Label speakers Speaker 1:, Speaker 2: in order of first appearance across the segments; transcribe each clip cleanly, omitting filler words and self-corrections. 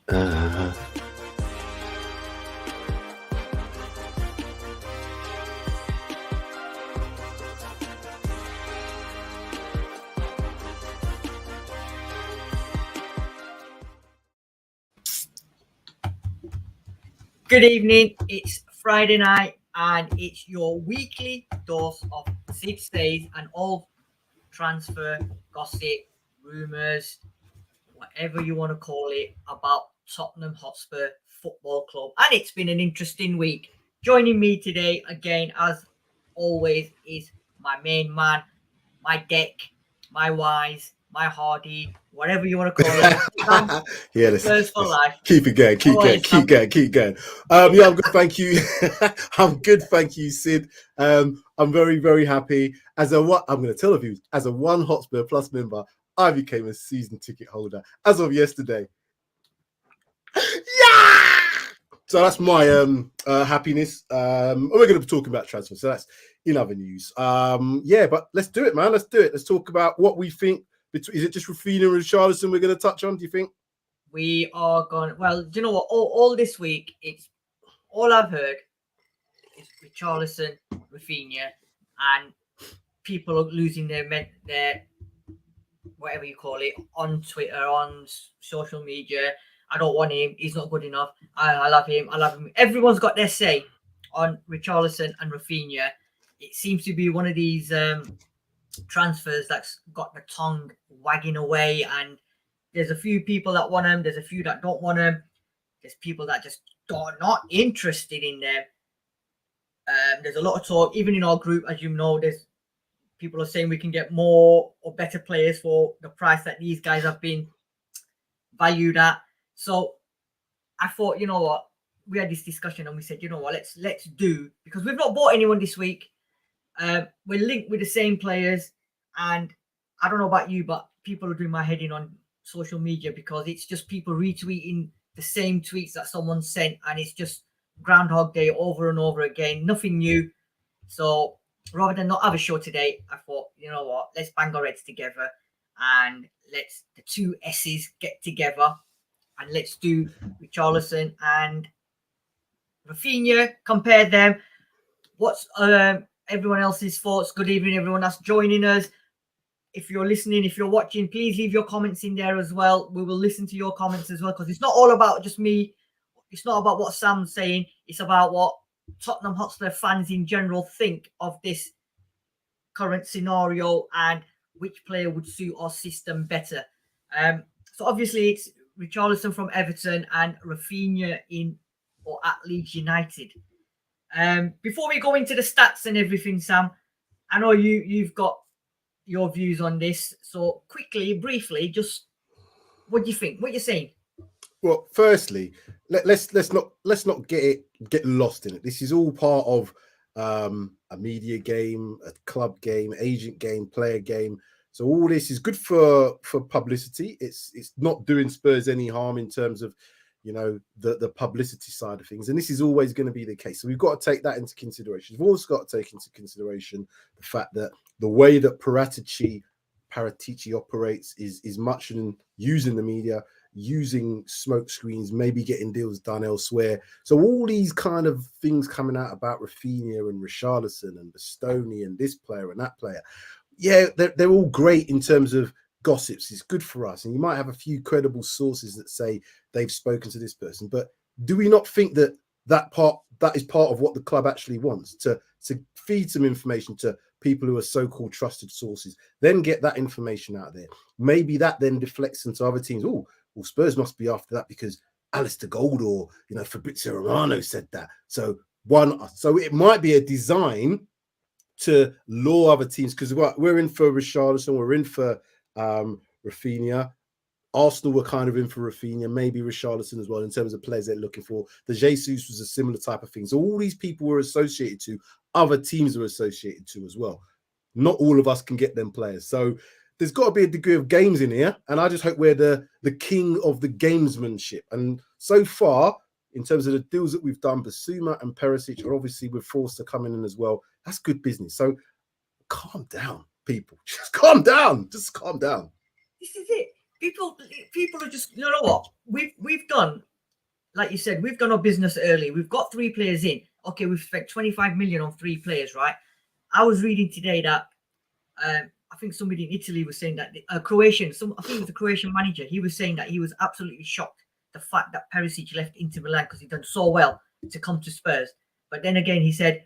Speaker 1: Uh,
Speaker 2: Good evening. It's Friday night, and it's your weekly dose of Sid Says and all transfer gossip, rumours, whatever you want to call it, about Tottenham Hotspur Football Club. And it's been an interesting week. Joining me today, again, as always, is my main man, my deck, my wise, my hardy, whatever you want to call it. Sam,
Speaker 1: yeah,
Speaker 2: Spurs for life.
Speaker 1: keep it going, keep going. Yeah, I'm good, thank you. I'm good, thank you, Sid. I'm very, very happy. I'm going to tell you, as a One Hotspur Plus member, I became a season ticket holder as of yesterday. Yeah! So that's my happiness. We're going to be talking about transfer, so that's in other news. Yeah, but let's do it, man. Let's do it. Let's talk about what we think. Is it just Raphinha and Richarlison we're going to touch on, do you think?
Speaker 2: We are going. Well, do you know what? All this week, it's all I've heard is Richarlison, Raphinha, and people are losing their whatever you call it on Twitter, on social media. I don't want him. He's not good enough. I love him. I love him. Everyone's got their say on Richarlison and Raphinha. It seems to be one of these transfers that's got the tongue wagging away, and there's a few people that want them. There's a few that don't want them. There's people that just are not interested in them. There's a lot of talk, even in our group, as you know. There's people are saying we can get more or better players for the price that these guys have been valued at. So I thought, you know what, we had this discussion and we said, you know what, let's do, because we've not bought anyone this week. We're linked with the same players, and I don't know about you, but people are doing my head in on social media because it's just people retweeting the same tweets that someone sent, and it's just Groundhog Day over and over again, nothing new. So rather than not have a show today, I thought, you know what, let's bang our heads together and let's the two S's get together and let's do Richarlison and Raphinha, compare them. What's everyone else's thoughts? Good evening, everyone that's joining us. If you're listening, if you're watching, please leave your comments in there as well. We will listen to your comments as well, because it's not all about just me. It's not about what Sam's saying. It's about what Tottenham Hotspur fans in general think of this current scenario and which player would suit our system better. So obviously it's Richarlison from Everton and Raphinha at Leeds United. Before we go into the stats and everything, Sam, I know you've got your views on this. So quickly, briefly, just what do you think? What you're saying?
Speaker 1: Well, firstly, let's not get lost in it. This is all part of a media game, a club game, agent game, player game. So all this is good for publicity. It's not doing Spurs any harm in terms of, you know, the publicity side of things. And this is always going to be the case. So we've got to take that into consideration. We've also got to take into consideration the fact that the way that Paratici operates is much in using the media, using smoke screens, maybe getting deals done elsewhere. So all these kind of things coming out about Raphinha and Richarlison and Bastoni and this player and that player, yeah, they're all great in terms of gossips. It's good for us, and you might have a few credible sources that say they've spoken to this person. But do we not think that is part of what the club actually wants, to feed some information to people who are so-called trusted sources, then get that information out there? Maybe that then deflects into other teams. Oh, well, Spurs must be after that because Alistair Gold or, you know, Fabrizio Romano said that. So it might be a design to lure other teams, because we're in for Richarlison, we're in for Raphinha. Arsenal were kind of in for Raphinha, maybe Richarlison as well, in terms of players they're looking for. The Jesus was a similar type of thing. So all these people were associated to, other teams were associated to as well. Not all of us can get them players. So there's got to be a degree of games in here. And I just hope we're the king of the gamesmanship. And so far, in terms of the deals that we've done, Basuma and Perisic, are obviously with Forster coming in as well. That's good business. So calm down, people. Just calm down. Just calm down.
Speaker 2: This is it. People are just, you know what? We've done, like you said, we've done our business early. We've got 3 players in. Okay, we've spent 25 million on 3 players, right? I was reading today that I think somebody in Italy was saying that I think it was the Croatian manager. He was saying that he was absolutely shocked the fact that Perisic left Inter Milan because he'd done so well to come to Spurs. But then again, he said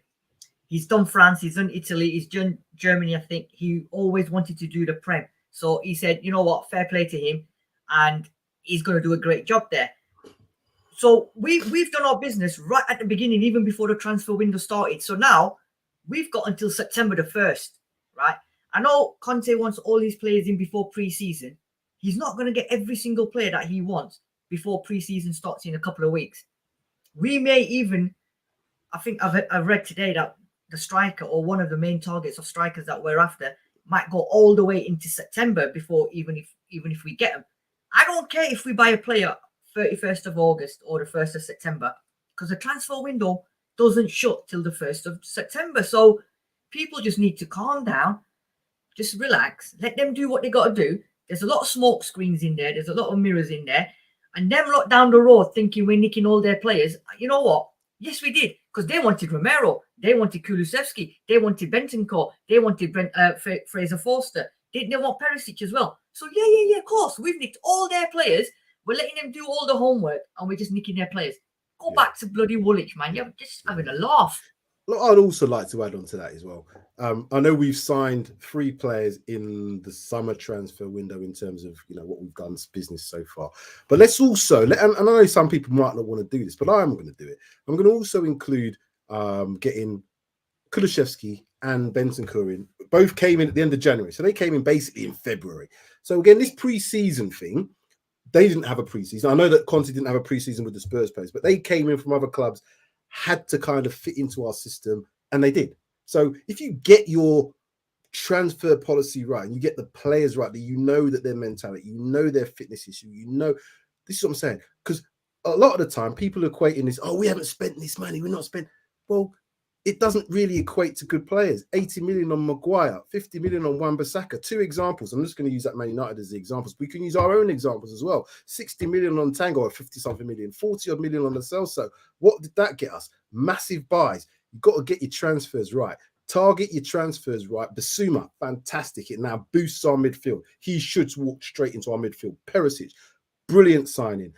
Speaker 2: he's done France, he's done Italy, he's done Germany. I think he always wanted to do the Prem. So he said, you know what, fair play to him, and he's going to do a great job there. So we've done our business right at the beginning, even before the transfer window started. So now we've got until September the 1st, right? I know Conte wants all these players in before pre-season. He's not going to get every single player that he wants before pre-season starts in a couple of weeks. We may even, I think I've read today that the striker or one of the main targets of strikers that we're after might go all the way into September before even if we get them. I don't care if we buy a player 31st of August or the 1st of September, because the transfer window doesn't shut till the 1st of September. So people just need to calm down, just relax, let them do what they got to do. There's a lot of smoke screens in there. There's a lot of mirrors in there. And them lot down the road thinking we're nicking all their players. You know what? Yes, we did, because they wanted Romero, they wanted Kulusevski, they wanted Bentancur, they wanted Fraser Forster, they want Perisic as well. So yeah, of course, we've nicked all their players. We're letting them do all the homework, and we're just nicking their players. Go back to bloody Woolwich, man. You're just having a laugh.
Speaker 1: Look, I'd also like to add on to that as well. I know we've signed 3 players in the summer transfer window in terms of, you know, what we've done business so far. But let's also, and I know some people might not want to do this, but I am going to do it. I'm going to also include getting Kulusevski and Bentancur in. Both came in at the end of January. So they came in basically in February. So again, this pre-season thing, they didn't have a pre-season. I know that Conte didn't have a pre-season with the Spurs players, but they came in from other clubs, had to kind of fit into our system, and they did. So if you get your transfer policy right and you get the players right, that you know that their mentality, you know their fitness issue, you know, this is what I'm saying. Because a lot of the time people are equating this, oh, we haven't spent this money, we're not spent. Well, it doesn't really equate to good players. 80 million on Maguire, 50 million on Wan-Bissaka. 2 examples. I'm just going to use that Man United as the examples. We can use our own examples as well. 60 million on Tango, 50-something million, 40 odd million on the Celso. What did that get us? Massive buys. You've got to get your transfers right. Target your transfers right. Basuma, fantastic. It now boosts our midfield. He should walk straight into our midfield. Perisic, brilliant signing.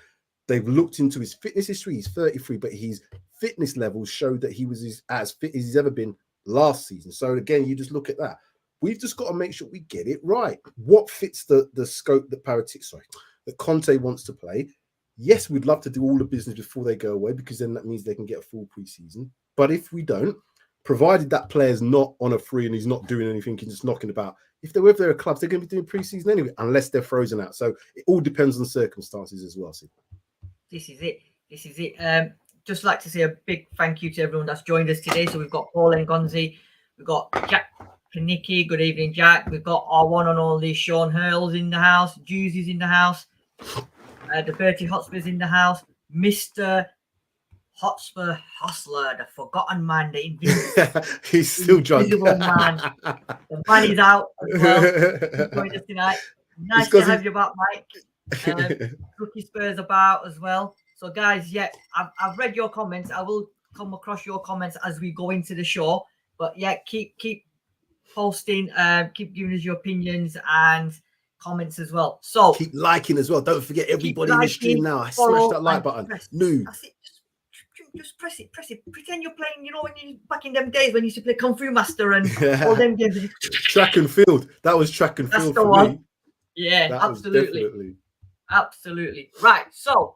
Speaker 1: They've looked into his fitness history. He's 33, but his fitness levels showed that he was as fit as he's ever been last season. So again, you just look at that. We've just got to make sure we get it right. What fits the scope that that Conte wants to play? Yes, we'd love to do all the business before they go away, because then that means they can get a full preseason. But if we don't, provided that player's not on a free and he's not doing anything, he's just knocking about. If they're clubs, they're going to be doing preseason anyway, unless they're frozen out. So it all depends on circumstances as well. Sid.
Speaker 2: This is it. Just like to say a big thank you to everyone that's joined us today. So we've got Paul Ngonzi, we've got Jack Kanicki. Good evening, Jack. We've got our one and only Sean Hurl's in the house. Juicy's in the house. The Bertie Hotspur's in the house. Mr. Hotspur Hustler, the forgotten man, the invisible,
Speaker 1: he's still drunk.
Speaker 2: Man. The man is out as well. He's joined us tonight. Nice to have you back, Mike. Rookie Spurs about as well. So guys, yeah, I've read your comments. I will come across your comments as we go into the show. But yeah, keep posting, keep giving us your opinions and comments as well. So
Speaker 1: keep liking as well. Don't forget, everybody in the stream now. Smash that like button. That's it.
Speaker 2: Just press it. Pretend you're playing, you know, when you back in them days when you used to play Kung Fu Master and all them games.
Speaker 1: Track and field. That was track and field for me.
Speaker 2: Yeah, that absolutely. Right, so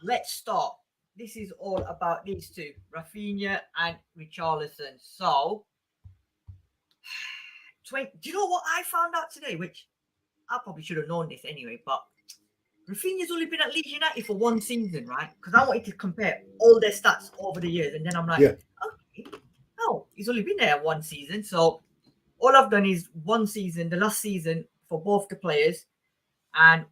Speaker 2: let's start. This is all about these two, Raphinha and Richarlison. So, do you know what I found out today? Which I probably should have known this anyway, but Raphinha's only been at Leeds United for 1 season, right? Because I wanted to compare all their stats over the years, and then I'm like, okay, no, he's only been there 1 season. So all I've done is 1 season, the last season for both the players, and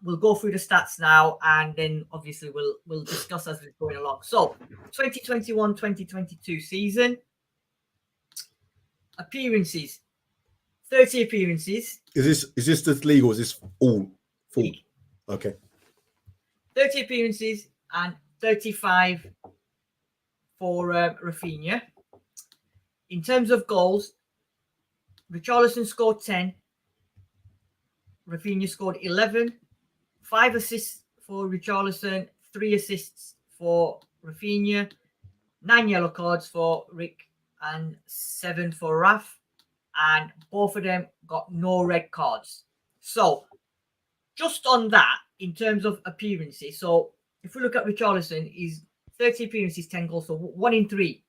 Speaker 2: we'll go through the stats now, and then obviously we'll discuss as we're going along. So 2021-2022 season, appearances, 30 appearances,
Speaker 1: Is this the league or is this all full?
Speaker 2: League.
Speaker 1: Okay.
Speaker 2: 30 appearances and 35 for Raphinha. In terms of goals, Richarlison scored 10. Raphinha scored 11. 5 assists for Richarlison, 3 assists for Raphinha, 9 yellow cards for Rick, and 7 for Raf. And both of them got no red cards. So, just on that, in terms of appearances, so if we look at Richarlison, he's 30 appearances, 10 goals, so 1 in 3.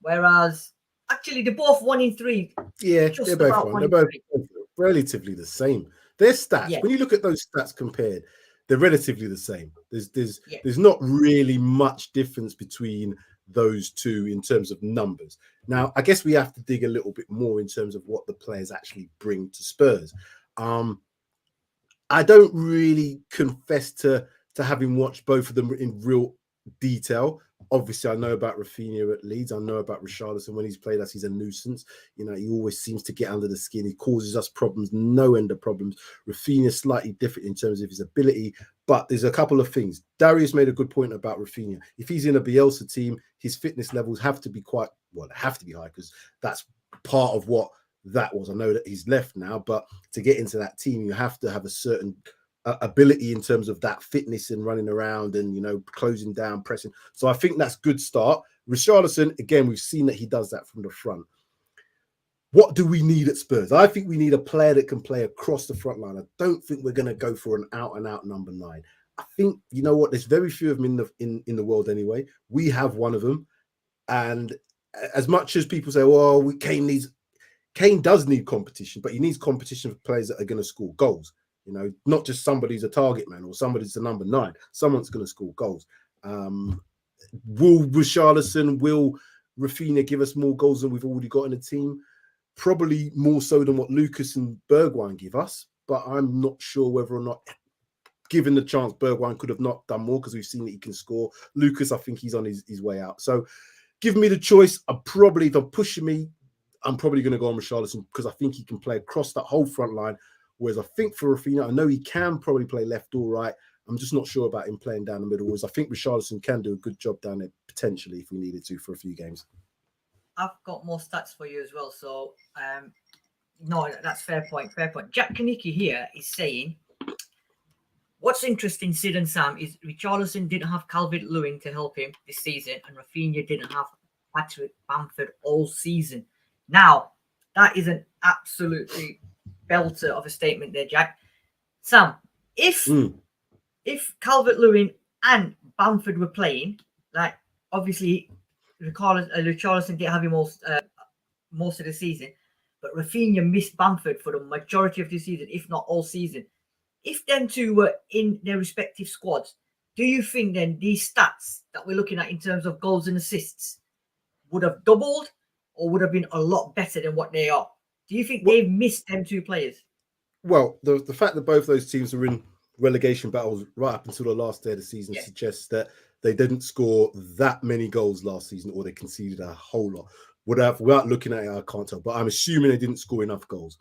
Speaker 2: Whereas, actually, they're both 1 in 3.
Speaker 1: Yeah,
Speaker 2: Just
Speaker 1: they're both
Speaker 2: about
Speaker 1: one.
Speaker 2: 1
Speaker 1: They're
Speaker 2: in
Speaker 1: both
Speaker 2: 3.
Speaker 1: relatively the same. Their stats,
Speaker 2: Yeah.
Speaker 1: when you look at those stats compared, they're relatively the same.
Speaker 2: Yeah.
Speaker 1: There's not really much difference between those two in terms of numbers. Now, I guess we have to dig a little bit more in terms of what the players actually bring to Spurs. I don't really confess to having watched both of them in real detail. Obviously, I know about Raphinha at Leeds. I know about Richarlison when he's played us. He's a nuisance. You know, he always seems to get under the skin. He causes us problems, no end of problems. Raphinha is slightly different in terms of his ability, but there's a couple of things. Darius made a good point about Raphinha. If he's in a Bielsa team, his fitness levels have to be high because that's part of what that was. I know that he's left now, but to get into that team, you have to have a certain ability in terms of that fitness and running around and, you know, closing down, pressing. So I think that's good start. Richarlison, again, we've seen that he does that from the front. What do we need at Spurs? I think we need a player that can play across the front line. I don't think we're going to go for an out-and-out number 9. I think, you know what, there's very few of them in the world anyway. We have one of them. And as much as people say, well, Kane does need competition, but he needs competition for players that are going to score goals. You know, not just somebody's a target man or somebody's a number 9. Someone's going to score goals. Will Richarlison, will Raphinha give us more goals than we've already got in the team? Probably more so than what Lucas and Bergwijn give us, but I'm not sure whether or not, given the chance, Bergwijn could have not done more because we've seen that he can score. Lucas, I think he's on his way out. So give me the choice. If they're pushing me, I'm probably going to go on Richarlison because I think he can play across that whole front line. Whereas I think for Raphinha, I know he can probably play left or right. I'm just not sure about him playing down the middle. Whereas I think Richarlison can do a good job down there potentially if we needed to for a few games. I've
Speaker 2: got more stats for you as well. So, no, that's fair point. Fair point. Jack Kanicki here is saying, what's interesting, Sid and Sam, is Richarlison didn't have Calvert-Lewin to help him this season, and Raphinha didn't have Patrick Bamford all season. Now, that is an absolutely belter of a statement there, Jack. Sam, if Calvert-Lewin and Bamford were playing, like obviously Richarlison didn't have him most of the season, but Raphinha missed Bamford for the majority of the season, if not all season. If them two were in their respective squads, do you think then these stats that we're looking at in terms of goals and assists would have doubled or would have been a lot better than what they are? Do you think they've missed them two players?
Speaker 1: Well, the fact that both those teams were in relegation battles right up until the last day of the season suggests that they didn't score that many goals last season, or they conceded a whole lot. Without looking at it, I can't tell, but I'm assuming they didn't score enough goals.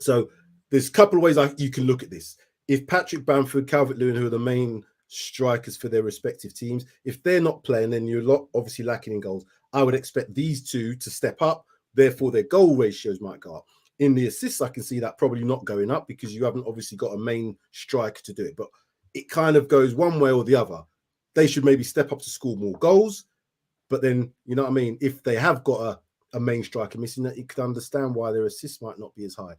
Speaker 1: So there's a couple of ways you can look at this. If Patrick Bamford, Calvert-Lewin, who are the main strikers for their respective teams, if they're not playing, then you're obviously lacking in goals. I would expect these two to step up. Therefore, their goal ratios might go up. In the assists, I can see that probably not going up because you haven't obviously got a main striker to do it. But it kind of goes one way or the other. They should maybe step up to score more goals. But then, you know what I mean? If they have got a main striker missing, that you could understand why their assists might not be as high.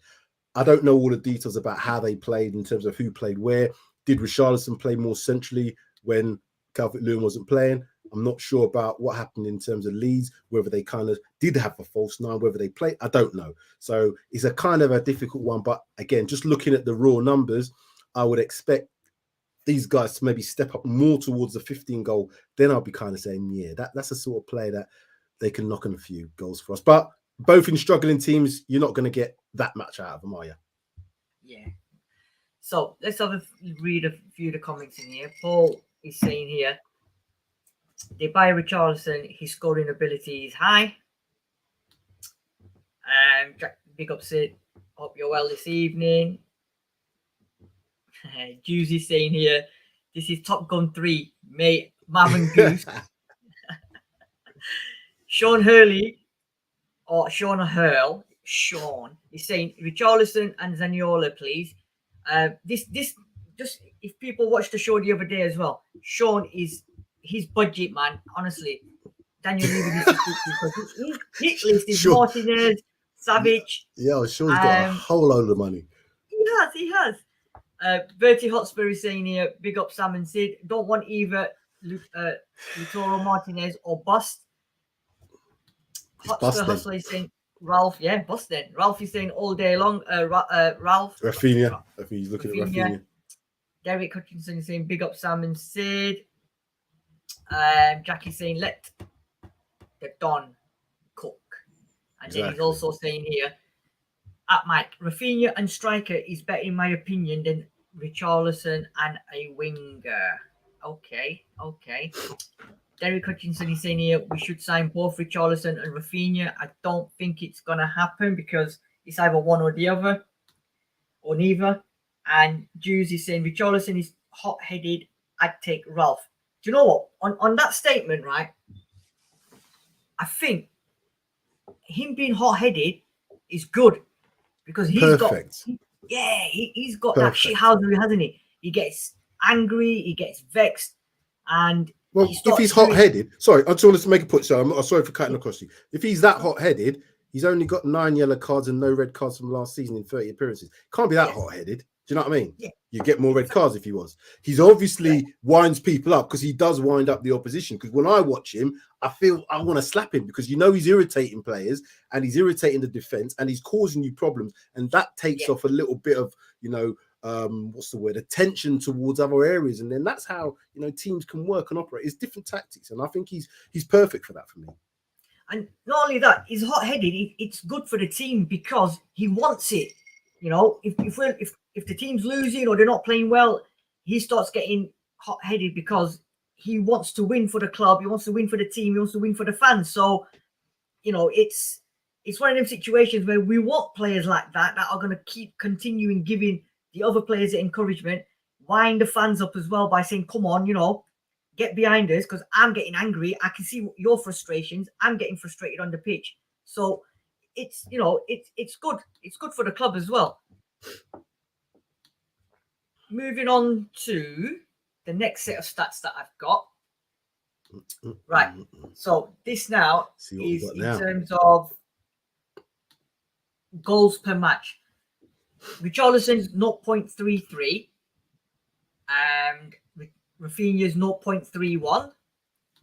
Speaker 1: I don't know all the details about how they played in terms of who played where. Did Richarlison play more centrally when Calvert-Lewin wasn't playing? I'm not sure about what happened in terms of Leeds, whether they kind of did have a false 9, whether they played. I don't know. So it's a kind of a difficult one. But again, just looking at the raw numbers, I would expect these guys to maybe step up more towards the 15 goal. Then I'll be kind of saying, yeah, that's a sort of player that they can knock on a few goals for us. But both in struggling teams, you're not going to get that much out of them, are you?
Speaker 2: Yeah. So let's read a few of the comments in here. Paul is saying here, they buy Richarlison, his scoring ability is high. Jack, big up Sid Hope you're well this evening. Juicy saying here, this is Top Gun 3, mate, Marvin Goose. Sean Hurley, or Sean Hurl, Sean, is saying, Richarlison and Zaniolo, please. This just, if people watched the show the other day as well, Sean is his budget, man, honestly. Daniel Levy needs to speak to because his hit list is
Speaker 1: Sure.
Speaker 2: Martinez, Savage.
Speaker 1: Yeah, Sean's got a whole load of money.
Speaker 2: He has. Bertie Hotspur is saying here, big up Sam and Sid. Don't want either Lautaro Martinez or bust. Hotspur Hustler is saying Ralph, yeah, bust then. Ralph is saying all day long. Ralph.
Speaker 1: Raphinha. I think he's looking at Raphinha.
Speaker 2: Derek Hutchinson is saying big up Sam and Sid. Jackie's saying let the Don cook. And then he's also saying here, at Mike, Raphinha and striker is better in my opinion than Richarlison and a winger. Okay. Derek Hutchinson is saying here we should sign both Richarlison and Raphinha. I don't think it's gonna happen because it's either one or the other, or neither. And Juice is saying Richarlison is hot-headed. I'd take Ralph. Do you know what? On that statement, right? I think him being hot-headed is good because he's got that shithousery, hasn't he? He gets angry, he gets vexed, and
Speaker 1: if he's hot-headed, sorry, I just wanted to make a point. So I'm sorry for cutting across you. If he's that hot-headed, he's only got 9 yellow cards and no red cards from last season in 30 appearances. Can't be that hot-headed. Do you know what I mean?
Speaker 2: Yeah.
Speaker 1: You get more red cards if he was. He's obviously winds people up because he does wind up the opposition. Because when I watch him, I feel I want to slap him because he's irritating players and he's irritating the defense and he's causing you problems. And that takes off a little bit of, attention towards other areas. And then that's how, teams can work and operate. It's different tactics. And I think he's perfect for that for me.
Speaker 2: And not only that, he's hot-headed. It's good for the team because he wants it. If the team's losing or they're not playing well, he starts getting hot-headed because he wants to win for the club, he wants to win for the team, he wants to win for the fans. So, it's one of them situations where we want players like that are going to keep continuing giving the other players the encouragement, wind the fans up as well by saying, come on, get behind us because I'm getting angry. I can see your frustrations. I'm getting frustrated on the pitch. So it's good. It's good for the club as well. Moving on to the next set of stats that I've got. Right. So this now is in terms of goals per match. Richarlison's 0.33 and Raphinha's 0.31.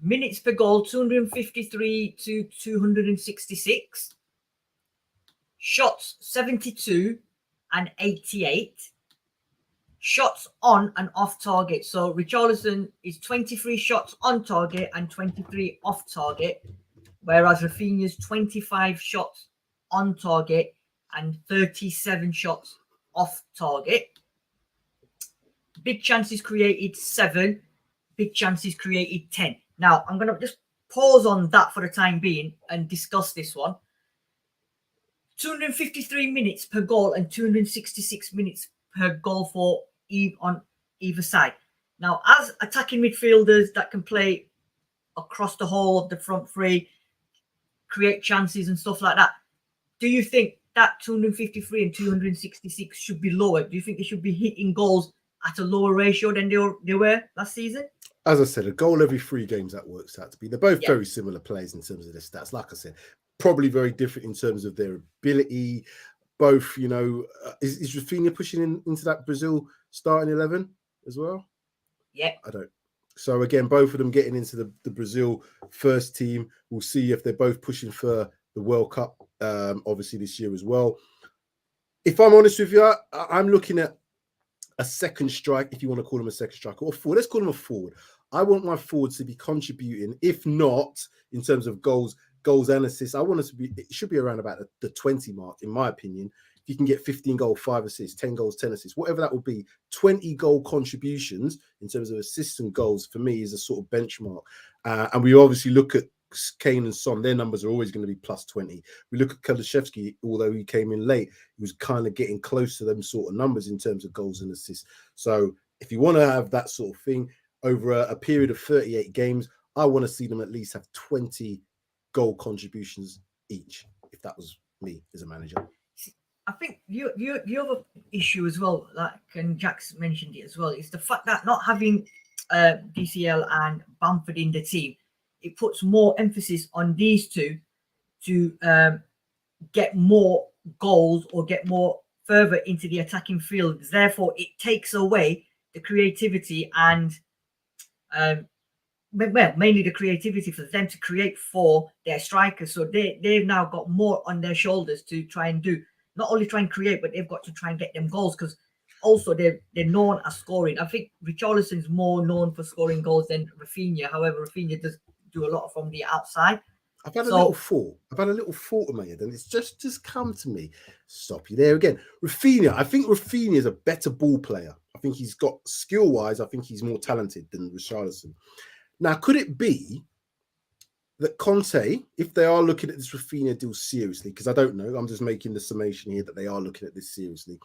Speaker 2: Minutes per goal, 253 to 266. Shots, 72 and 88. Shots on and off target. So Richarlison is 23 shots on target and 23 off target, whereas Raphinha's 25 shots on target and 37 shots off target. Big chances created 7, big chances created 10. Now I'm going to just pause on that for the time being and discuss this one. 253 minutes per goal and 266 minutes per goal for on either side. Now, as attacking midfielders that can play across the whole of the front three, create chances and stuff like that, do you think that 253 and 266 should be lower? Do you think they should be hitting goals at a lower ratio than they were last season?
Speaker 1: As I said, a goal every 3 games that works out to be. They're both very similar players in terms of their stats. Like I said, probably very different in terms of their ability. Both, is Raphinha pushing into that Brazil starting 11 as well?
Speaker 2: Yeah.
Speaker 1: I don't. So again, both of them getting into the Brazil first team. We'll see if they're both pushing for the World Cup, obviously this year as well. If I'm honest with you, I'm looking at a second strike, if you want to call him a second striker, or forward. Let's call him a forward. I want my forwards to be contributing, if not in terms of goals and assists. I want us to be, it should be around about the 20 mark, in my opinion. If you can get 15 goals, 5 assists, 10 goals, 10 assists, whatever that will be, 20 goal contributions in terms of assists and goals for me is a sort of benchmark. And we obviously look at Kane and Son, their numbers are always going to be plus 20. We look at Kulusevski, although he came in late, he was kind of getting close to them sort of numbers in terms of goals and assists. So if you want to have that sort of thing over a period of 38 games, I want to see them at least have 20 goal contributions each, if that was me as a manager.
Speaker 2: I think the other issue as well, like, and Jack's mentioned it as well, is the fact that not having DCL and Bamford in the team, it puts more emphasis on these two to get more goals or get more further into the attacking field. Therefore, it takes away the creativity and mainly the creativity for them to create for their strikers. So they've now got more on their shoulders to try and do. Not only try and create, but they've got to try and get them goals, because also they're known as scoring. I think Richarlison's more known for scoring goals than Raphinha. However, Raphinha does do a lot from the outside.
Speaker 1: I've had a little thought in my head, and it's just come to me. Stop you there again. Raphinha, I think Raphinha is a better ball player. I think he's got skill-wise, I think he's more talented than Richarlison. Now, could it be that Conte, if they are looking at this Raphinha deal seriously, because I don't know, I'm just making the summation here that they are looking at this seriously,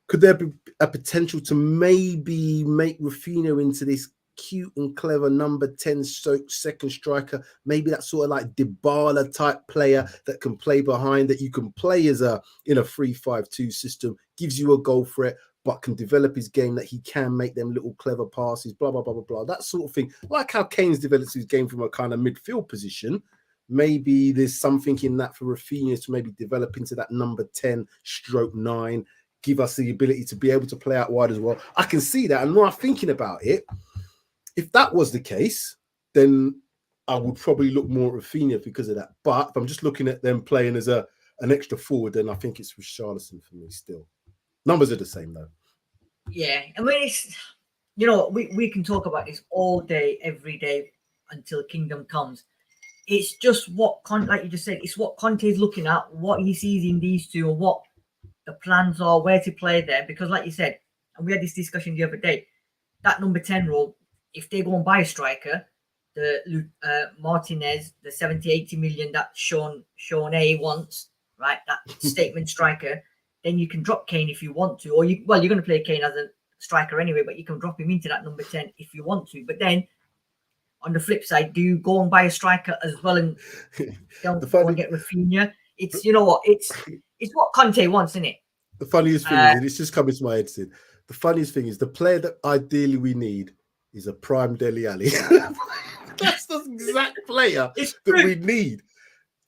Speaker 1: could there be a potential to maybe make Raphinha into this cute and clever number 10 second striker, maybe that sort of like Dybala type player that can play behind, that you can play as in a 3-5-2 system, gives you a goal threat, but can develop his game, that he can make them little clever passes, blah, blah, blah, blah, blah, that sort of thing. Like how Kane's developed his game from a kind of midfield position. Maybe there's something in that for Raphinha to maybe develop into that number 10/9, give us the ability to be able to play out wide as well. I can see that. And more I'm thinking about it, if that was the case, then I would probably look more at Raphinha because of that. But if I'm just looking at them playing as an extra forward, then I think it's Richarlison for me still. Numbers are the same though.
Speaker 2: Yeah, I mean, it's, you know, we can talk about this all day, every day until kingdom comes. It's just what like you just said, it's what Conte is looking at, what he sees in these two, or what the plans are, where to play them. Because, like you said, and we had this discussion the other day, that number 10 role, if they go and buy a striker, the Martinez, the 70-80 million that Sean A wants, right? That statement striker. Then you can drop Kane if you want to, or you're going to play Kane as a striker anyway, but you can drop him into that number 10 if you want to. But then on the flip side, do you go and buy a striker as well and don't go and get Raphinha? It's, you know what, it's what Conte wants, isn't it?
Speaker 1: The funniest thing is, and it's just coming to my head, Sid, the funniest thing is the player that ideally we need is a prime Dele Alli. That's the exact player that we need.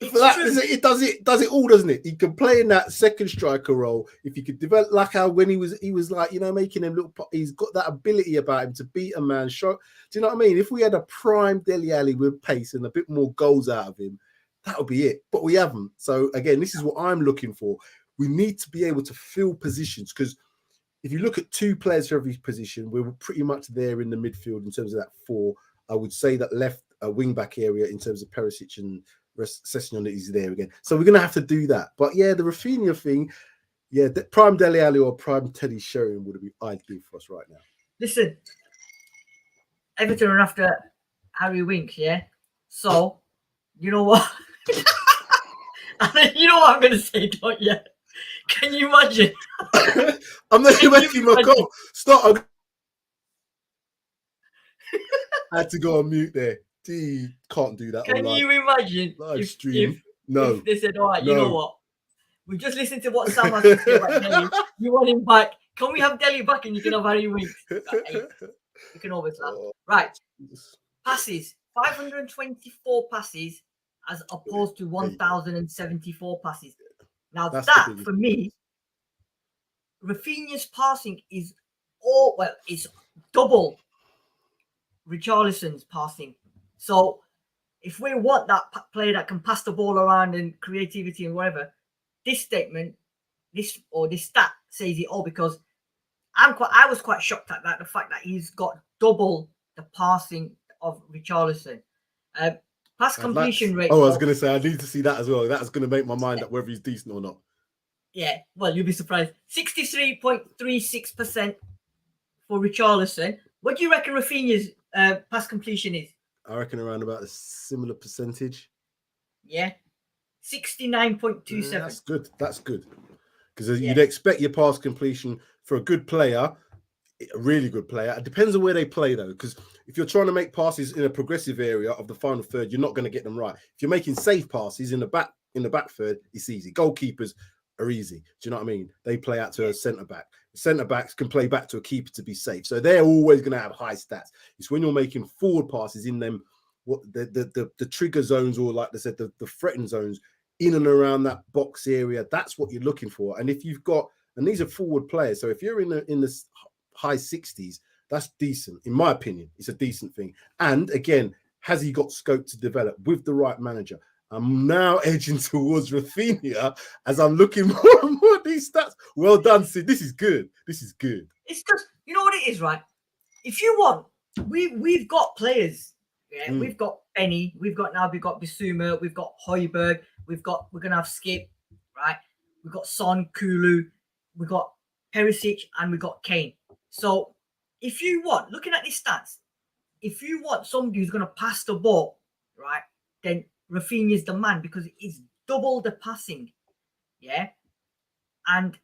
Speaker 1: It does it all, doesn't it? He can play in that second striker role. If he could develop like how when he was like, you know, making him look, he's got that ability about him to beat a man shot. Do you know what I mean? If we had a prime Dele Alli with pace and a bit more goals out of him, that would be it. But we haven't. So again, this is what I'm looking for. We need to be able to fill positions, because if you look at 2 players for every position, we're pretty much there in the midfield in terms of that 4. I would say that left wing back area in terms of Perisic and Sessignon is there again. So we're going to have to do that. But yeah, the Raphinha thing, yeah, the prime Dele Alli or prime Teddy Sheringham would be ideal for us right now.
Speaker 2: Listen, Everton are after Harry Winks, yeah? So, you know what? You know what I'm going to say, don't you? Can you imagine?
Speaker 1: I'm not making my call. Stop. I had to go on mute there. Gee, can't do that.
Speaker 2: Can you imagine if they said, all right, you know what? We just listened to what Sam has to say about Dele. You want him back. Can we have Dele back and you can have Harry Winks? Hey, you can always laugh. Right. Passes. 524 passes as opposed to 1,074 passes. Now that for me, Raphinha's passing is it's double Richarlison's passing. So if we want that player that can pass the ball around and creativity and whatever, this statement, this stat says it all, because I was quite shocked at that, the fact that he's got double the passing of Richarlison. Pass completion rate.
Speaker 1: Oh, I was going to say, I need to see that as well. That's going to make my mind up whether he's decent or not.
Speaker 2: Yeah, well, you'll be surprised. 63.36% for Richarlison. What do you reckon Raphinha's pass completion is?
Speaker 1: I reckon around about a similar percentage.
Speaker 2: Yeah, 69.27.
Speaker 1: That's good. That's good. Because you'd expect your pass completion for a good player, a really good player. It depends on where they play, though, because if you're trying to make passes in a progressive area of the final third, you're not going to get them right. If you're making safe passes in the back third, it's easy. Goalkeepers are easy. Do you know what I mean? They play out to a centre back. Centre backs can play back to a keeper to be safe, so they're always going to have high stats. It's when you're making forward passes in them, what the trigger zones, or like they said, the threatened zones in and around that box area. That's what you're looking for. And if you've got, and these are forward players, so if you're in the high 60s, that's decent. In my opinion, it's a decent thing. And again, has he got scope to develop with the right manager? I'm now edging towards Raphinha as I'm looking more and more at these stats. Well done, Sid. This is good. This is good.
Speaker 2: It's because, you know what it is, right? If you want, we've got players. Yeah, we've got Benny, we've got Bissouma, we've got Højbjerg, we're gonna have Skip, right? We've got Son, Kulu, we've got Perisic, and we've got Kane. So if you want, looking at these stats, if you want somebody who's gonna pass the ball, right, then Raphinha is the man, because it's double the passing. Yeah. And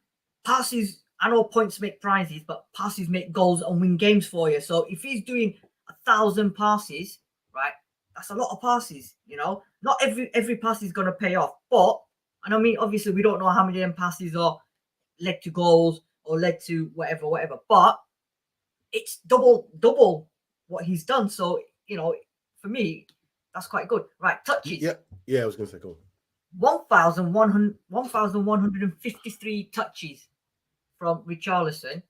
Speaker 2: passes, I know points make prizes, but passes make goals and win games for you. So if he's doing 1,000 passes, right, that's a lot of passes. You know, not every pass is going to pay off, but, and I mean, obviously we don't know how many of them passes are led to goals or led to whatever, but it's double what he's done. So, you know, for me, that's quite good. Right, touches.
Speaker 1: Yeah, I was going to say, cool.
Speaker 2: 1,153 touches from Richarlison,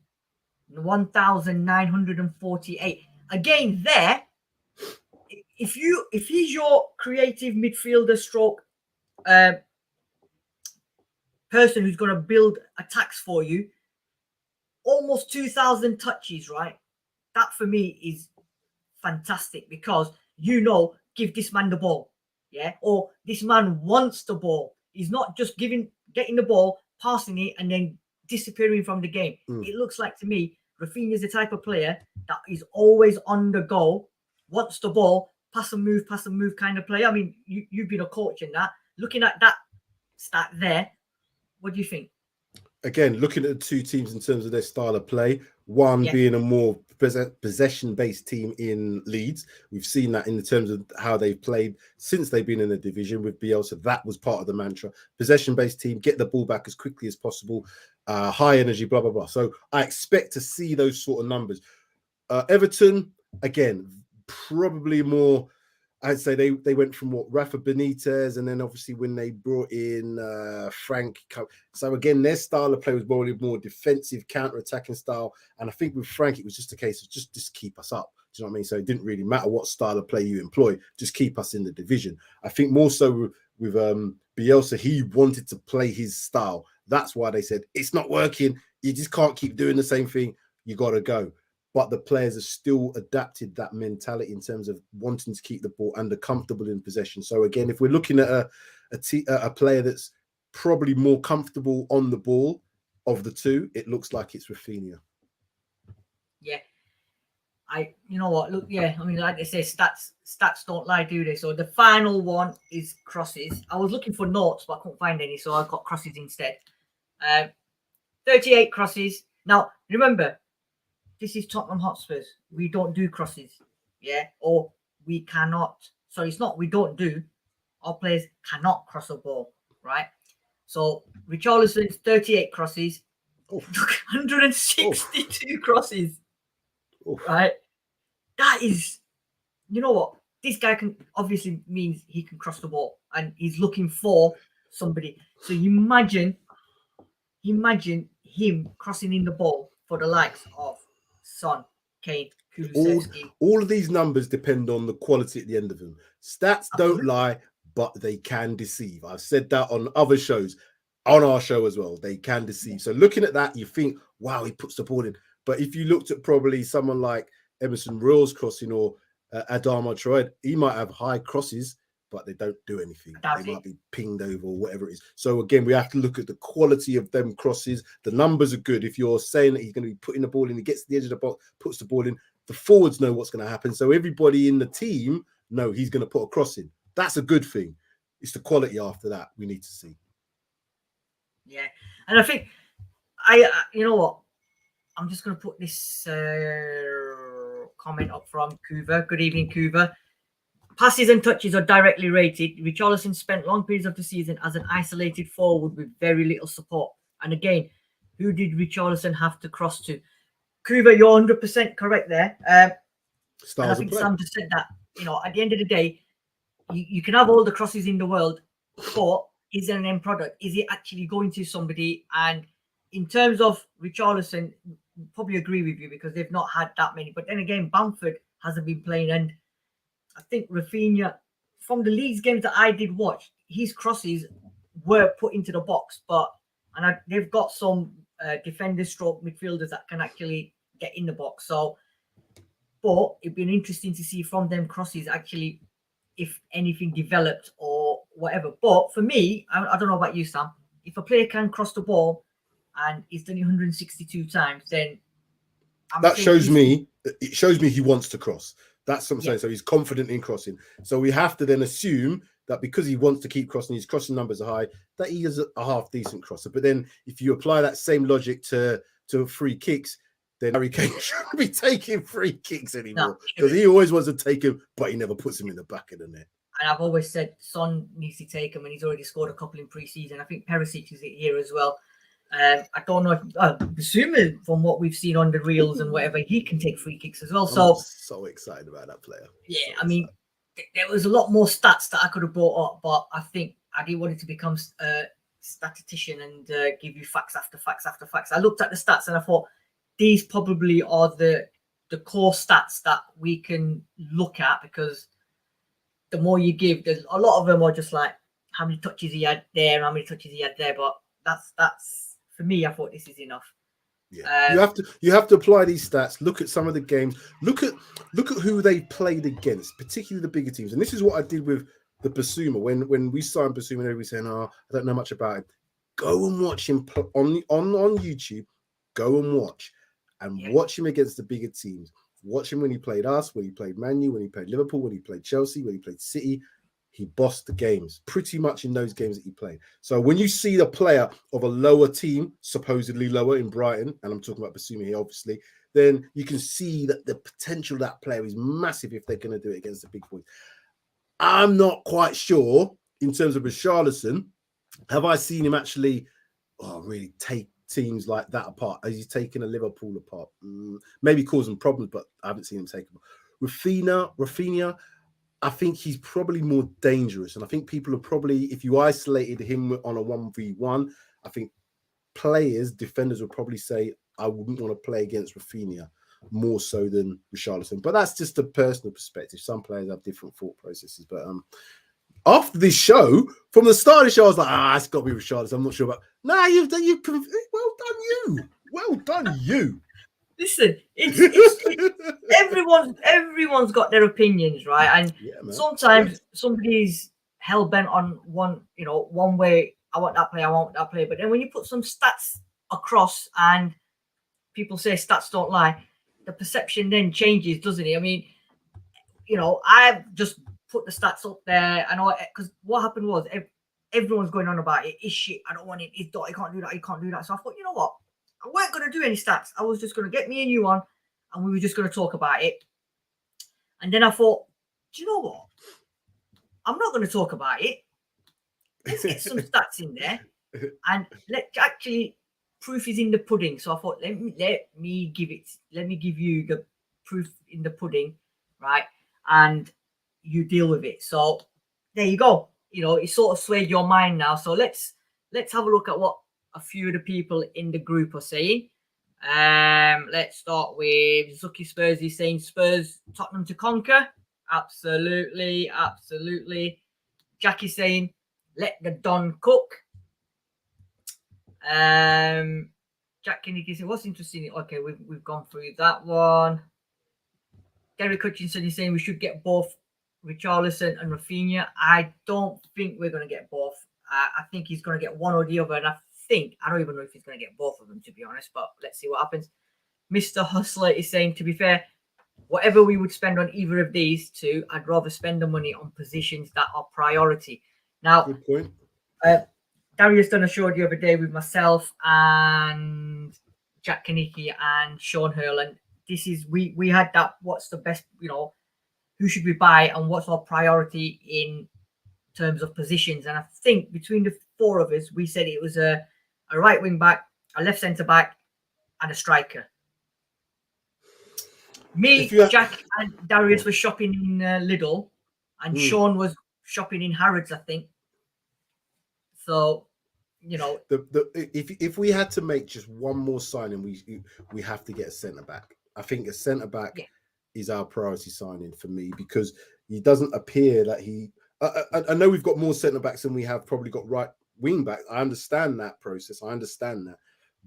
Speaker 2: 1,948. Again, there, if he's your creative midfielder stroke person who's going to build attacks for you, almost 2,000 touches, right? That for me is fantastic, because, you know, give this man the ball, yeah, or this man wants the ball. He's not just getting the ball, passing it, and then disappearing from the game. It looks like to me, Raphinha is the type of player that is always on the go, wants the ball, pass and move kind of player. I mean, you've been a coach in that. Looking at that stat there, what do you think?
Speaker 1: Again, looking at the two teams in terms of their style of play, one being a more possession-based team in Leeds. We've seen that in terms of how they've played since they've been in the division with Bielsa. That was part of the mantra. Possession-based team, get the ball back as quickly as possible, high energy, blah, blah, blah. So I expect to see those sort of numbers. Everton, again, probably more... I'd say they went from what Rafa Benitez, and then obviously when they brought in Frank. So again, their style of play was probably more defensive, counter-attacking style. And I think with Frank, it was just a case of just keep us up. Do you know what I mean? So it didn't really matter what style of play you employ, just keep us in the division. I think more so with Bielsa, he wanted to play his style. That's why they said, it's not working. You just can't keep doing the same thing. You got to go. But the players have still adapted that mentality in terms of wanting to keep the ball and are comfortable in possession. So again, if we're looking at a player that's probably more comfortable on the ball of the two, it looks like it's Raphinha.
Speaker 2: Yeah. You know what? Look, yeah, I mean, like they say, stats don't lie, do they? So the final one is crosses. I was looking for notes, but I couldn't find any, so I got crosses instead. 38 crosses. Now, remember, this is Tottenham Hotspurs. We don't do crosses, yeah? Or we cannot. So it's not we don't do. Our players cannot cross a ball, right? So Richarlison's 38 crosses, 162 crosses, right? That is, you know what? This guy can obviously means he can cross the ball, and he's looking for somebody. So you imagine him crossing in the ball for the likes of Son, Kane, Kulusevski.
Speaker 1: All of these numbers depend on the quality at the end of them. Stats don't lie, but they can deceive. I've said that on other shows, on our show as well. They can deceive. So looking at that, you think, wow, he puts the ball in. But if you looked at probably someone like Emerson Royal's crossing or Adama Traoré, he might have high crosses, but they don't do anything. They might be pinged over or whatever it is. So again, we have to look at the quality of them crosses. The numbers are good. If you're saying that he's going to be putting the ball in, he gets to the edge of the box, puts the ball in, the forwards know what's going to happen. So everybody in the team No, he's going to put a cross in. That's a good thing. It's the quality after that we need to see.
Speaker 2: Yeah, and I think you know what? I'm just going to put this comment up from Kuva. Good evening, Kuva. Passes and touches are directly rated. Richarlison spent long periods of the season as an isolated forward with very little support. And again, who did Richarlison have to cross to? Kuva, you're 100% correct there. And I think Sam just said that, you know, at the end of the day, you can have all the crosses in the world, but is there an end product? Is it actually going to somebody? And in terms of Richarlison, probably agree with you because they've not had that many. But then again, Bamford hasn't been playing. And I think Raphinha, from the Leeds games that I did watch, his crosses were put into the box. They've got some defenders stroke midfielders that can actually get in the box. So, but it'd been interesting to see from them crosses actually if anything developed or whatever. But for me, I don't know about you, Sam, if a player can cross the ball and he's done it 162 times, then
Speaker 1: it shows me he wants to cross. That's what I'm saying. So he's confident in crossing. So we have to then assume that because he wants to keep crossing, his crossing numbers are high, that he is a half decent crosser. But then if you apply that same logic to free kicks, then Harry Kane shouldn't be taking free kicks anymore because he always wants to take him, but he never puts him in the back of the net.
Speaker 2: And I've always said Son needs to take him, and he's already scored a couple in pre-season. I think Perisic is here as well. I don't know if, assuming from what we've seen on the reels and whatever, he can take free kicks as well.
Speaker 1: I'm so excited about that player.
Speaker 2: Yeah, I mean, there was a lot more stats that I could have brought up, but I think I didn't want it to become a statistician and give you facts after facts after facts. I looked at the stats and I thought, these probably are the core stats that we can look at, because the more you give, there's a lot of them are just like how many touches he had there, how many touches he had there. But that's for me. I thought this is enough.
Speaker 1: Yeah, you have to apply these stats. Look at some of the games. Look at who they played against, particularly the bigger teams. And this is what I did with the Basuma when we signed Basuma. And everybody's saying, "Oh, I don't know much about him." Go and watch him on YouTube. Go and watch. Watch him against the bigger teams. Watch him when he played us, when he played Man U, when he played Liverpool, when he played Chelsea, when he played City. He bossed the games pretty much in those games that he played. So when you see the player of a lower team, supposedly lower in Brighton, and I'm talking about Basuma here, obviously, then you can see that the potential of that player is massive if they're going to do it against the big boys. I'm not quite sure in terms of Richarlison. Have I seen him actually really take teams like that apart? Has he taken a Liverpool apart? Maybe causing problems, but I haven't seen him take them. Raphinha, I think he's probably more dangerous. And I think people are probably, if you isolated him on a 1v1, I think defenders would probably say, I wouldn't want to play against Raphinha more so than Richarlison. But that's just a personal perspective. Some players have different thought processes. But after this show, from the start of the show, I was like, it's got to be Richarlison. I'm not sure about. Nah, well done, you.
Speaker 2: Listen, everyone's got their opinions, right? And sometimes somebody's hell bent on one way. I want that player. But then when you put some stats across and people say stats don't lie, the perception then changes, doesn't it? I mean, I've just put the stats up there, and because what happened was everyone's going on about it. Is shit. I don't want it. He can't do that. He can't do that. So I thought, you know what? I weren't going to do any stats. I was just going to get me and you on, and we were just going to talk about it. And then I thought, do you know what? I'm not going to talk about it. Let's get some stats in there, and proof is in the pudding. So I thought, let me give you the proof in the pudding, right? And you deal with it. So there you go. It sort of swayed your mind now. So let's have a look at what a few of the people in the group are saying. Let's start with Zucky Spurs. He's saying Spurs, Tottenham to conquer. Absolutely. Jackie's saying, let the Don cook. Jack Kennedy saying, what's interesting? Okay, we've gone through that one. Derek Hutchinson is saying we should get both Richarlison and Raphinha. I don't think we're going to get both. I think he's going to get one or the other, and I don't even know if he's going to get both of them, to be honest, but let's see what happens. Mr. Hustler is saying, to be fair, whatever we would spend on either of these two, I'd rather spend the money on positions that are priority. Now,
Speaker 1: good point.
Speaker 2: Darius done a show the other day with myself and Jack Kanicki and Sean Hurl, and this is we had that. What's the best? Who should we buy and what's our priority in terms of positions? And I think between the four of us, we said it was a right wing back, a left centre back, and a striker. Me, Jack, and Darius were shopping in Lidl, and Sean was shopping in Harrods, I think. So,
Speaker 1: if we had to make just one more signing, we have to get a centre back. I think a centre back is our priority signing for me, because he doesn't appear that he. I know we've got more centre backs than we have probably got right wing back. I understand that process. I understand that,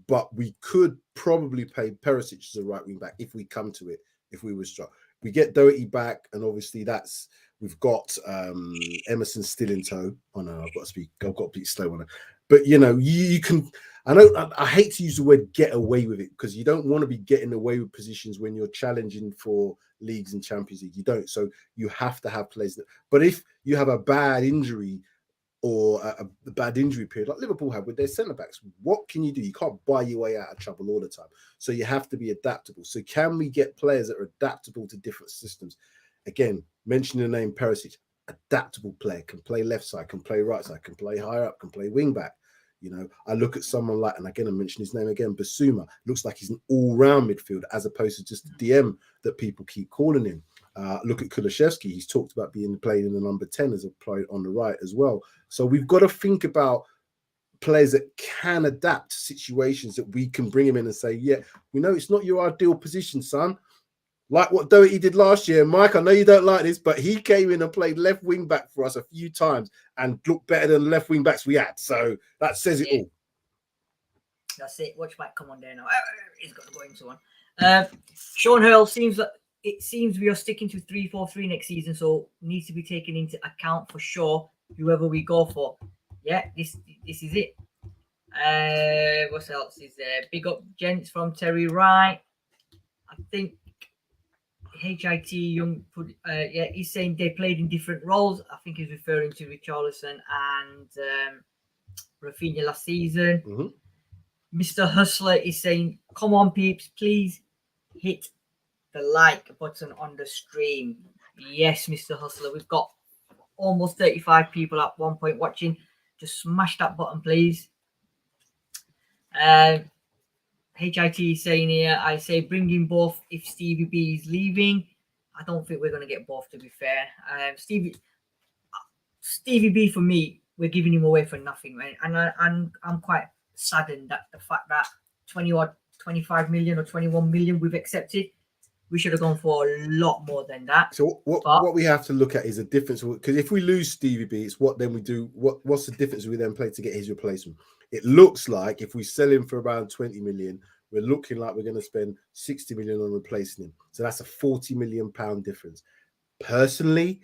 Speaker 1: but we could probably play Perisic as a right wing back if we come to it. If we were struck, we get Doherty back, and obviously we've got Emerson still in tow. Oh no, I've got to be slow on it. But you can. I hate to use the word get away with it, because you don't want to be getting away with positions when you're challenging for leagues and Champions League. You don't. So you have to have players. But if you have a bad injury or a bad injury period like Liverpool have with their centre backs, what can you do? You can't buy your way out of trouble all the time. So you have to be adaptable. So can we get players that are adaptable to different systems? Again, mention the name Perisic, adaptable player, can play left side, can play right side, can play higher up, can play wing back. I look at someone like, and again, I mention his name again, Basuma, looks like he's an all-round midfielder as opposed to just the DM that people keep calling him. Look at Kulishevsky. He's talked about being played in the number 10 as a player on the right as well. So we've got to think about players that can adapt to situations, that we can bring him in and say, yeah, we know it's not your ideal position, son. Like what Doherty did last year. Mike, I know you don't like this, but he came in and played left wing back for us a few times and looked better than the left wing backs we had. So that says it all.
Speaker 2: That's it. Watch back. Come on there now. He's got to go into one. Sean Hurl seems we are sticking to 3-4-3 next season, so needs to be taken into account for sure. Whoever we go for, this is it. What else is there? Big up gents from Terry Wright. I think HIT Young he's saying they played in different roles. I think he's referring to Richarlison and Raphinha last season. Mr. Hustler is saying, come on peeps, please hit the like button on the stream. Yes, Mr. Hustler, we've got almost 35 people at one point watching. Just smash that button, please. HIT is saying here, I say bring in both if Stevie B is leaving. I don't think we're going to get both, to be fair. Stevie B, for me, we're giving him away for nothing, right? And I'm quite saddened that the fact that 25 million or 21 million we've accepted, we should have gone for a lot more than that.
Speaker 1: So what we have to look at is a difference, because if we lose Stevie B, it's what then we do. What's the difference we then play to get his replacement? It looks like if we sell him for around 20 million, we're looking like we're going to spend 60 million on replacing him. So that's a 40 million pound difference. Personally,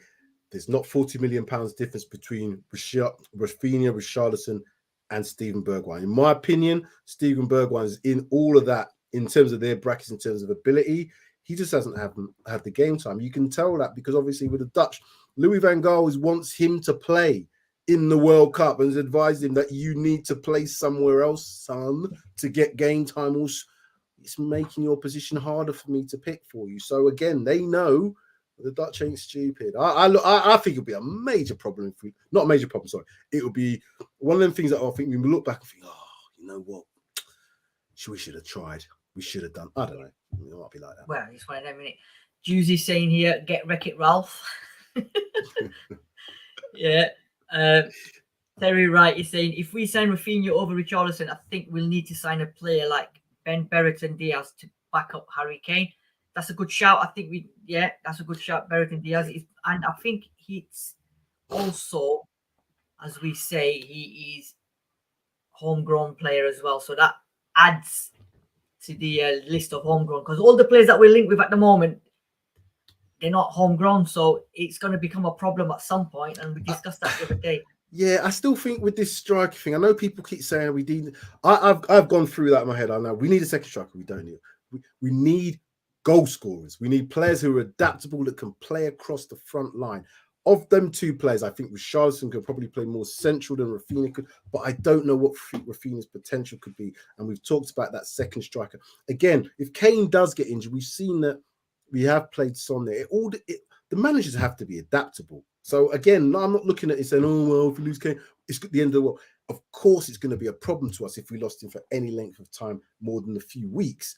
Speaker 1: there's not 40 million pounds difference between Raphinha, Richarlison, and Steven Bergwijn. In my opinion, Steven Bergwijn is in all of that in terms of their brackets, in terms of ability. He just hasn't had the game time. You can tell that because obviously with the Dutch, Louis van Gaal wants him to play in the World Cup and has advised him that you need to play somewhere else, son, to get game time. It's making your position harder for me to pick for you. So again, they know the Dutch ain't stupid. I think it'll be a major problem if not a major problem, sorry. It will be one of them things that I think we look back and think, oh, you know what? We should have tried. We should have done. I don't know. It might be like that.
Speaker 2: Well, it's one of them, isn't it? Juicy's saying here, get Wreck-It Ralph. Yeah. Terry Wright is saying, if we sign Raphinha over Richarlison, I think we'll need to sign a player like Ben Brereton Diaz to back up Harry Kane. That's a good shout. I think that's a good shout. Brereton Diaz and I think he's also, as we say, he is homegrown player as well. So that adds to the list of homegrown, because all the players that we're linked with at the moment, they're not homegrown, so it's going to become a problem at some point, and we discussed that the other day.
Speaker 1: Yeah, I still think with this striker thing, I know people keep saying we need. I've gone through that in my head. I know we need a second striker. We don't need. We need goal scorers. We need players who are adaptable, that can play across the front line. Of them two players, I think Richarlison could probably play more central than Raphinha could, but I don't know what Raphinha's potential could be. And we've talked about that second striker. Again, if Kane does get injured, we've seen that we have played Son there. The managers have to be adaptable. So again, I'm not looking at it saying, oh, well, if we lose Kane, it's the end of the world. Of course, it's going to be a problem to us if we lost him for any length of time, more than a few weeks.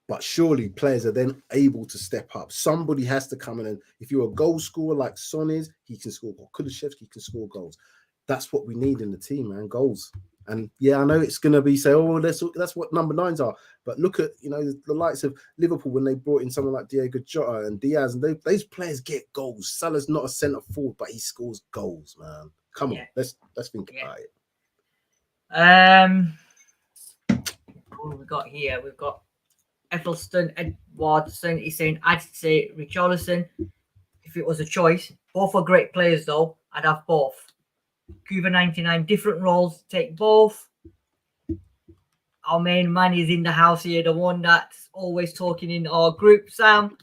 Speaker 1: But surely players are then able to step up. Somebody has to come in, and if you're a goal scorer like Son is, he can score. Or Kulusevski can score goals. That's what we need in the team, man. Goals. And yeah, I know it's going to be say, oh, that's what number 9s are. But look at the likes of Liverpool when they brought in someone like Diego Jota and Diaz, and those players get goals. Salah's not a centre forward, but he scores goals, man. Come on, let's think about it.
Speaker 2: What have we got here? We've got Ethelston Edwardson. He's saying, I'd say Richarlison if it was a choice. Both are great players, though. I'd have both. Cuba 99, different roles. Take both. Our main man is in the house here, the one that's always talking in our group, Sam.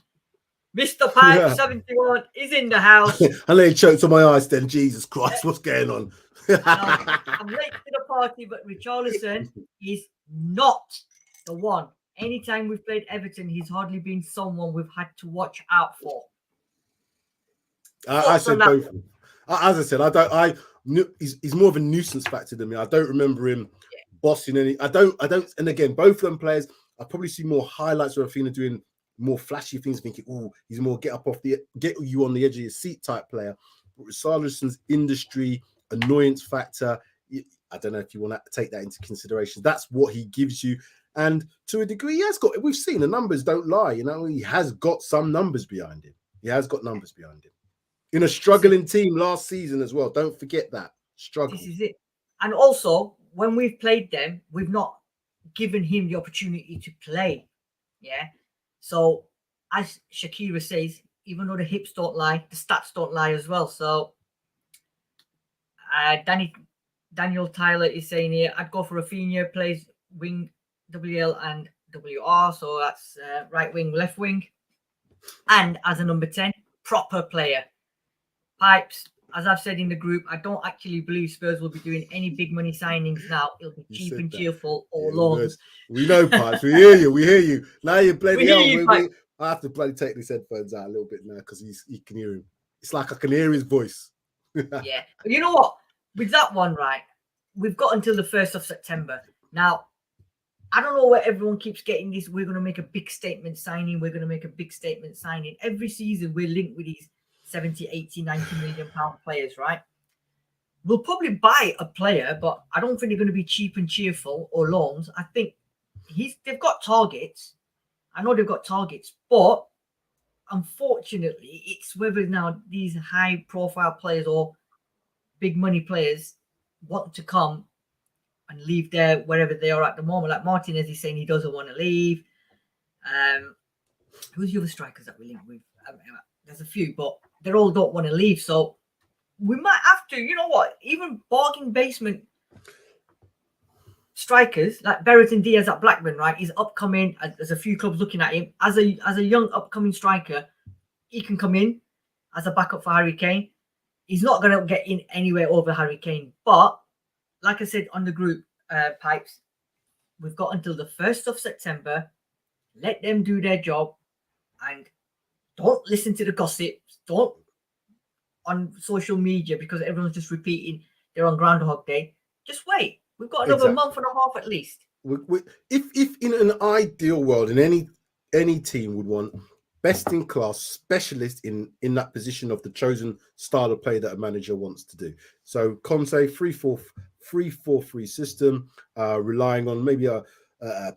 Speaker 2: Mr. Pipe 71 is in the house.
Speaker 1: I nearly choked on my eyes then. Jesus Christ, what's going on?
Speaker 2: I'm late to the party, but Richarlison is not the one. Anytime we've played Everton, he's hardly been someone we've had to watch out for.
Speaker 1: I said both. As I said, he's more of a nuisance factor than me. I don't remember him bossing any. I don't. And again, both of them players, I probably see more highlights of Raphinha doing more flashy things, thinking, oh, he's more get you on the edge of your seat type player. But Richarlison's industry annoyance factor, I don't know if you want to take that into consideration. That's what he gives you. And to a degree, he has got, we've seen the numbers don't lie. He has got some numbers behind him. He has got numbers behind him. In a struggling team last season as well. Don't forget that. Struggle.
Speaker 2: This is it. And also, when we've played them, we've not given him the opportunity to play. Yeah. So, as Shakira says, even though the hips don't lie, the stats don't lie as well. So, Daniel Tyler is saying here, I'd go for Raphinha, plays wing WL and WR. So, that's right wing, left wing. And as a number 10, proper player. Pipes, as I've said in the group, I don't actually believe Spurs will be doing any big money signings now. It'll be cheap and cheerful or loans.
Speaker 1: We know, Pipes. We hear you. We hear you. Now you're bloody hell. I have to bloody take these headphones out a little bit now because you can hear him. It's like I can hear his voice.
Speaker 2: Yeah. But you know what? With that one, right, we've got until the 1st of September. Now, I don't know where everyone keeps getting this. We're going to make a big statement signing. We're going to make a big statement signing. Every season, we're linked with these 70, 80, 90 million pound players, right? We'll probably buy a player, but I don't think they're going to be cheap and cheerful or loans. I think they've got targets. I know they've got targets, but unfortunately, it's whether now these high profile players or big money players want to come and leave there wherever they are at the moment. Like Martinez is saying he doesn't want to leave. Who's the other strikers that we link with? There's a few, but they all don't want to leave. So we might have to, you know what, even bargain basement strikers like Berrington Diaz at Blackburn, right? He's upcoming. There's a few clubs looking at him as a young upcoming striker. He can come in as a backup for Harry Kane. He's not going to get in anywhere over Harry Kane. But like I said on the group, Pipes, we've got until the 1st of September. Let them do their job and don't listen to the gossip. Don't on social media because everyone's just repeating they're on Groundhog Day. Just wait. We've got another month and a half at least.
Speaker 1: If in an ideal world, in any team would want best in class specialist in that position of the chosen style of play that a manager wants to do. So Conte 3-4-3 system, relying on maybe a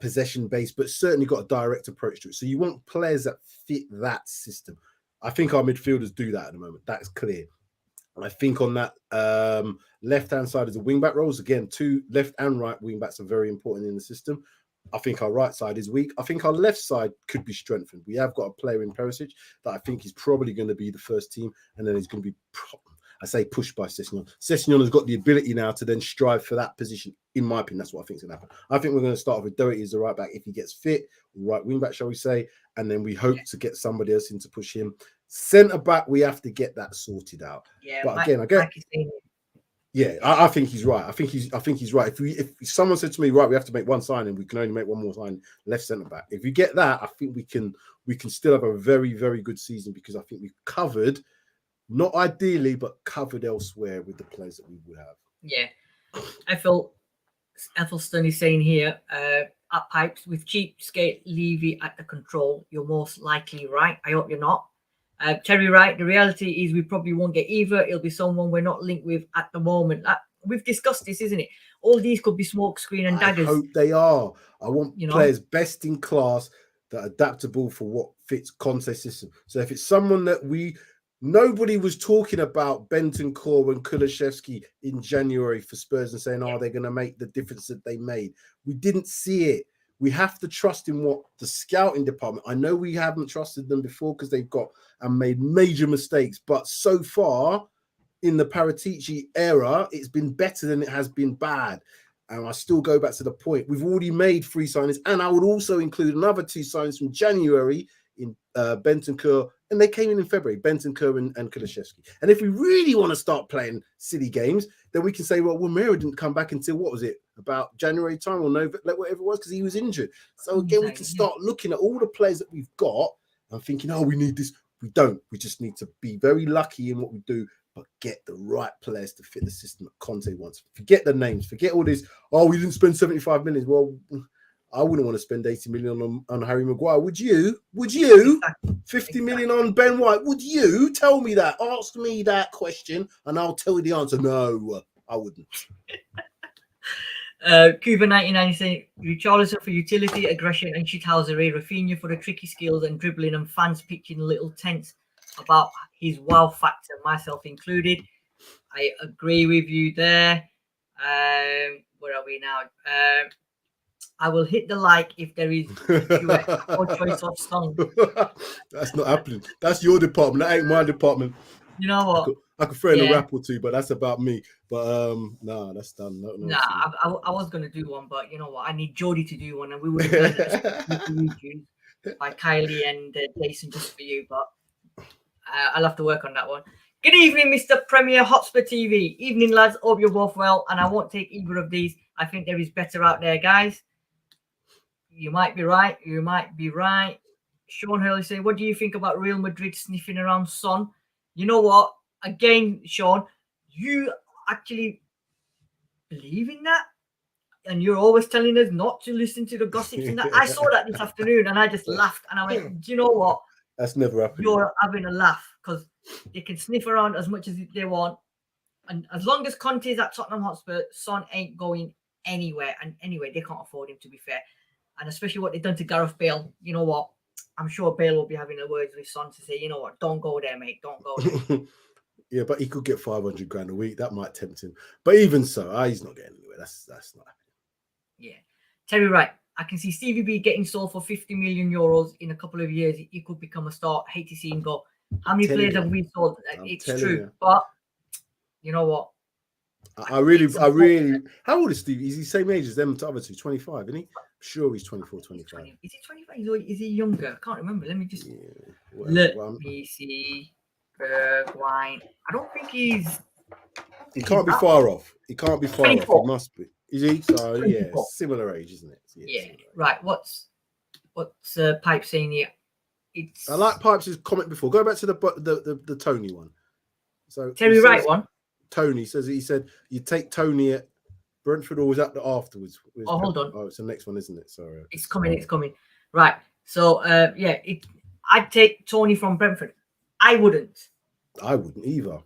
Speaker 1: possession base, but certainly got a direct approach to it. So you want players that fit that system. I think our midfielders do that at the moment. That's clear. And I think on that left-hand side is the wing-back roles. Again, 2 left and right wing-backs are very important in the system. I think our right side is weak. I think our left side could be strengthened. We have got a player in Perisic that I think is probably going to be the first team, and then he's going to be... I say pushed by Sessegnon. Sessegnon has got the ability now to then strive for that position. In my opinion, that's what I think is going to happen. I think we're going to start with Doherty as the right back if he gets fit, right wing back, shall we say, and then we hope to get somebody else in to push him. Centre back, we have to get that sorted out.
Speaker 2: Yeah,
Speaker 1: but again, I get. Yeah, I think he's right. I think he's right. If someone said to me, right, we have to make one signing, we can only make one more sign, left centre back. If you get that, I think we can still have a very, very good season, because I think we've covered, not ideally, but covered elsewhere with the players that we would have.
Speaker 2: Yeah, Ethelston is saying here at Pipes, with cheapskate Levy at the control, you're most likely right. I hope you're not. Terry Wright, the reality is we probably won't get either. It'll be someone we're not linked with at the moment. We've discussed this, isn't it? All these could be smokescreen and daggers.
Speaker 1: I hope they are. I want players best in class that are adaptable for what fits Conte's system. So if it's someone that nobody was talking about Bentancur and Kulusevski in January for Spurs and saying, they're going to make the difference that they made. We didn't see it. We have to trust in what the scouting department. I know we haven't trusted them before because they've got and made major mistakes, but so far in the Paratici era, it's been better than it has been bad. And I still go back to the point. We've already made 3 signings, and I would also include another 2 signings from January in Bentancur, and they came in February, Bentancur and Kulusevski. And if we really want to start playing silly games, then we can say, well, Wilmera didn't come back until, what was it, about January time or November, whatever it was, because he was injured. So again, we can start looking at all the players that we've got and thinking, we need this. We don't. We just need to be very lucky in what we do, but get the right players to fit the system that Conte wants. Forget the names. Forget all this. We didn't spend 75 million. Well, I wouldn't want to spend 80 million on Harry Maguire. Would you? 50 million on Ben White? Would you? Tell me that. Ask me that question, and I'll tell you the answer. No, I wouldn't.
Speaker 2: Cuba 99 is saying Richarlison for utility, aggression, and shithousery. Raphinha for the tricky skills and dribbling, and fans pitching little tents about his wow factor, myself included. I agree with you there. Where are we now? I will hit the like if there is or choice of song.
Speaker 1: That's not happening. That's your department. That ain't my department.
Speaker 2: You know what?
Speaker 1: I could throw in a rap or two, but that's about me. But no, that's done. No,
Speaker 2: I was gonna do one, but you know what? I need Jody to do one, and we would have by Kylie and Jason just for you. But I'll have to work on that one. Good evening, Mr. Premier Hotspur TV. Evening, lads. Hope you're both well, and I won't take either of these. I think there is better out there, guys. You might be right. You might be right. Sean Hurley saying, what do you think about Real Madrid sniffing around Son? You know what? Again, Sean, you actually believe in that? And you're always telling us not to listen to the gossips and that. I saw that this afternoon and I just laughed. And I went, do you know what?
Speaker 1: That's never happened.
Speaker 2: You're having a laugh because they can sniff around as much as they want. And as long as Conte is at Tottenham Hotspur, Son ain't going anywhere. And anyway, they can't afford him, to be fair. And especially what they've done to Gareth Bale. You know what? I'm sure Bale will be having a word with Son to say, you know what? Don't go there, mate. Don't go there.
Speaker 1: Yeah, but he could get 500 grand a week. That might tempt him. But even so, he's not getting anywhere. That's not happening.
Speaker 2: Yeah. Terry Wright. I can see Stevie B getting sold for 50 million euros in a couple of years. He could become a star. Hate to see him go. How many players have we sold? It's true. But you know what?
Speaker 1: I really. How old is Stevie? Is he the same age as them other two? 25, isn't he? I'm sure he's 24, 25.
Speaker 2: Is he 25? Is he younger? I can't remember. Let me just let me see. Bergwijn. I don't think he's.
Speaker 1: He can't be far off. He can't be far 24. Off. He must be. Is he? So 24. Yeah, similar age, isn't it?
Speaker 2: Yeah. Right. What's Pipe saying here?
Speaker 1: I like Pipes' comment before. Go back to the Tony one. So
Speaker 2: Terry Wright one.
Speaker 1: Tony says he said you take Tony at Brentford, or was that the afterwards?
Speaker 2: Hold on.
Speaker 1: Oh, it's the next one, isn't it? Sorry.
Speaker 2: It's coming. It's coming. Right. So I'd take Tony from Brentford. I wouldn't
Speaker 1: either.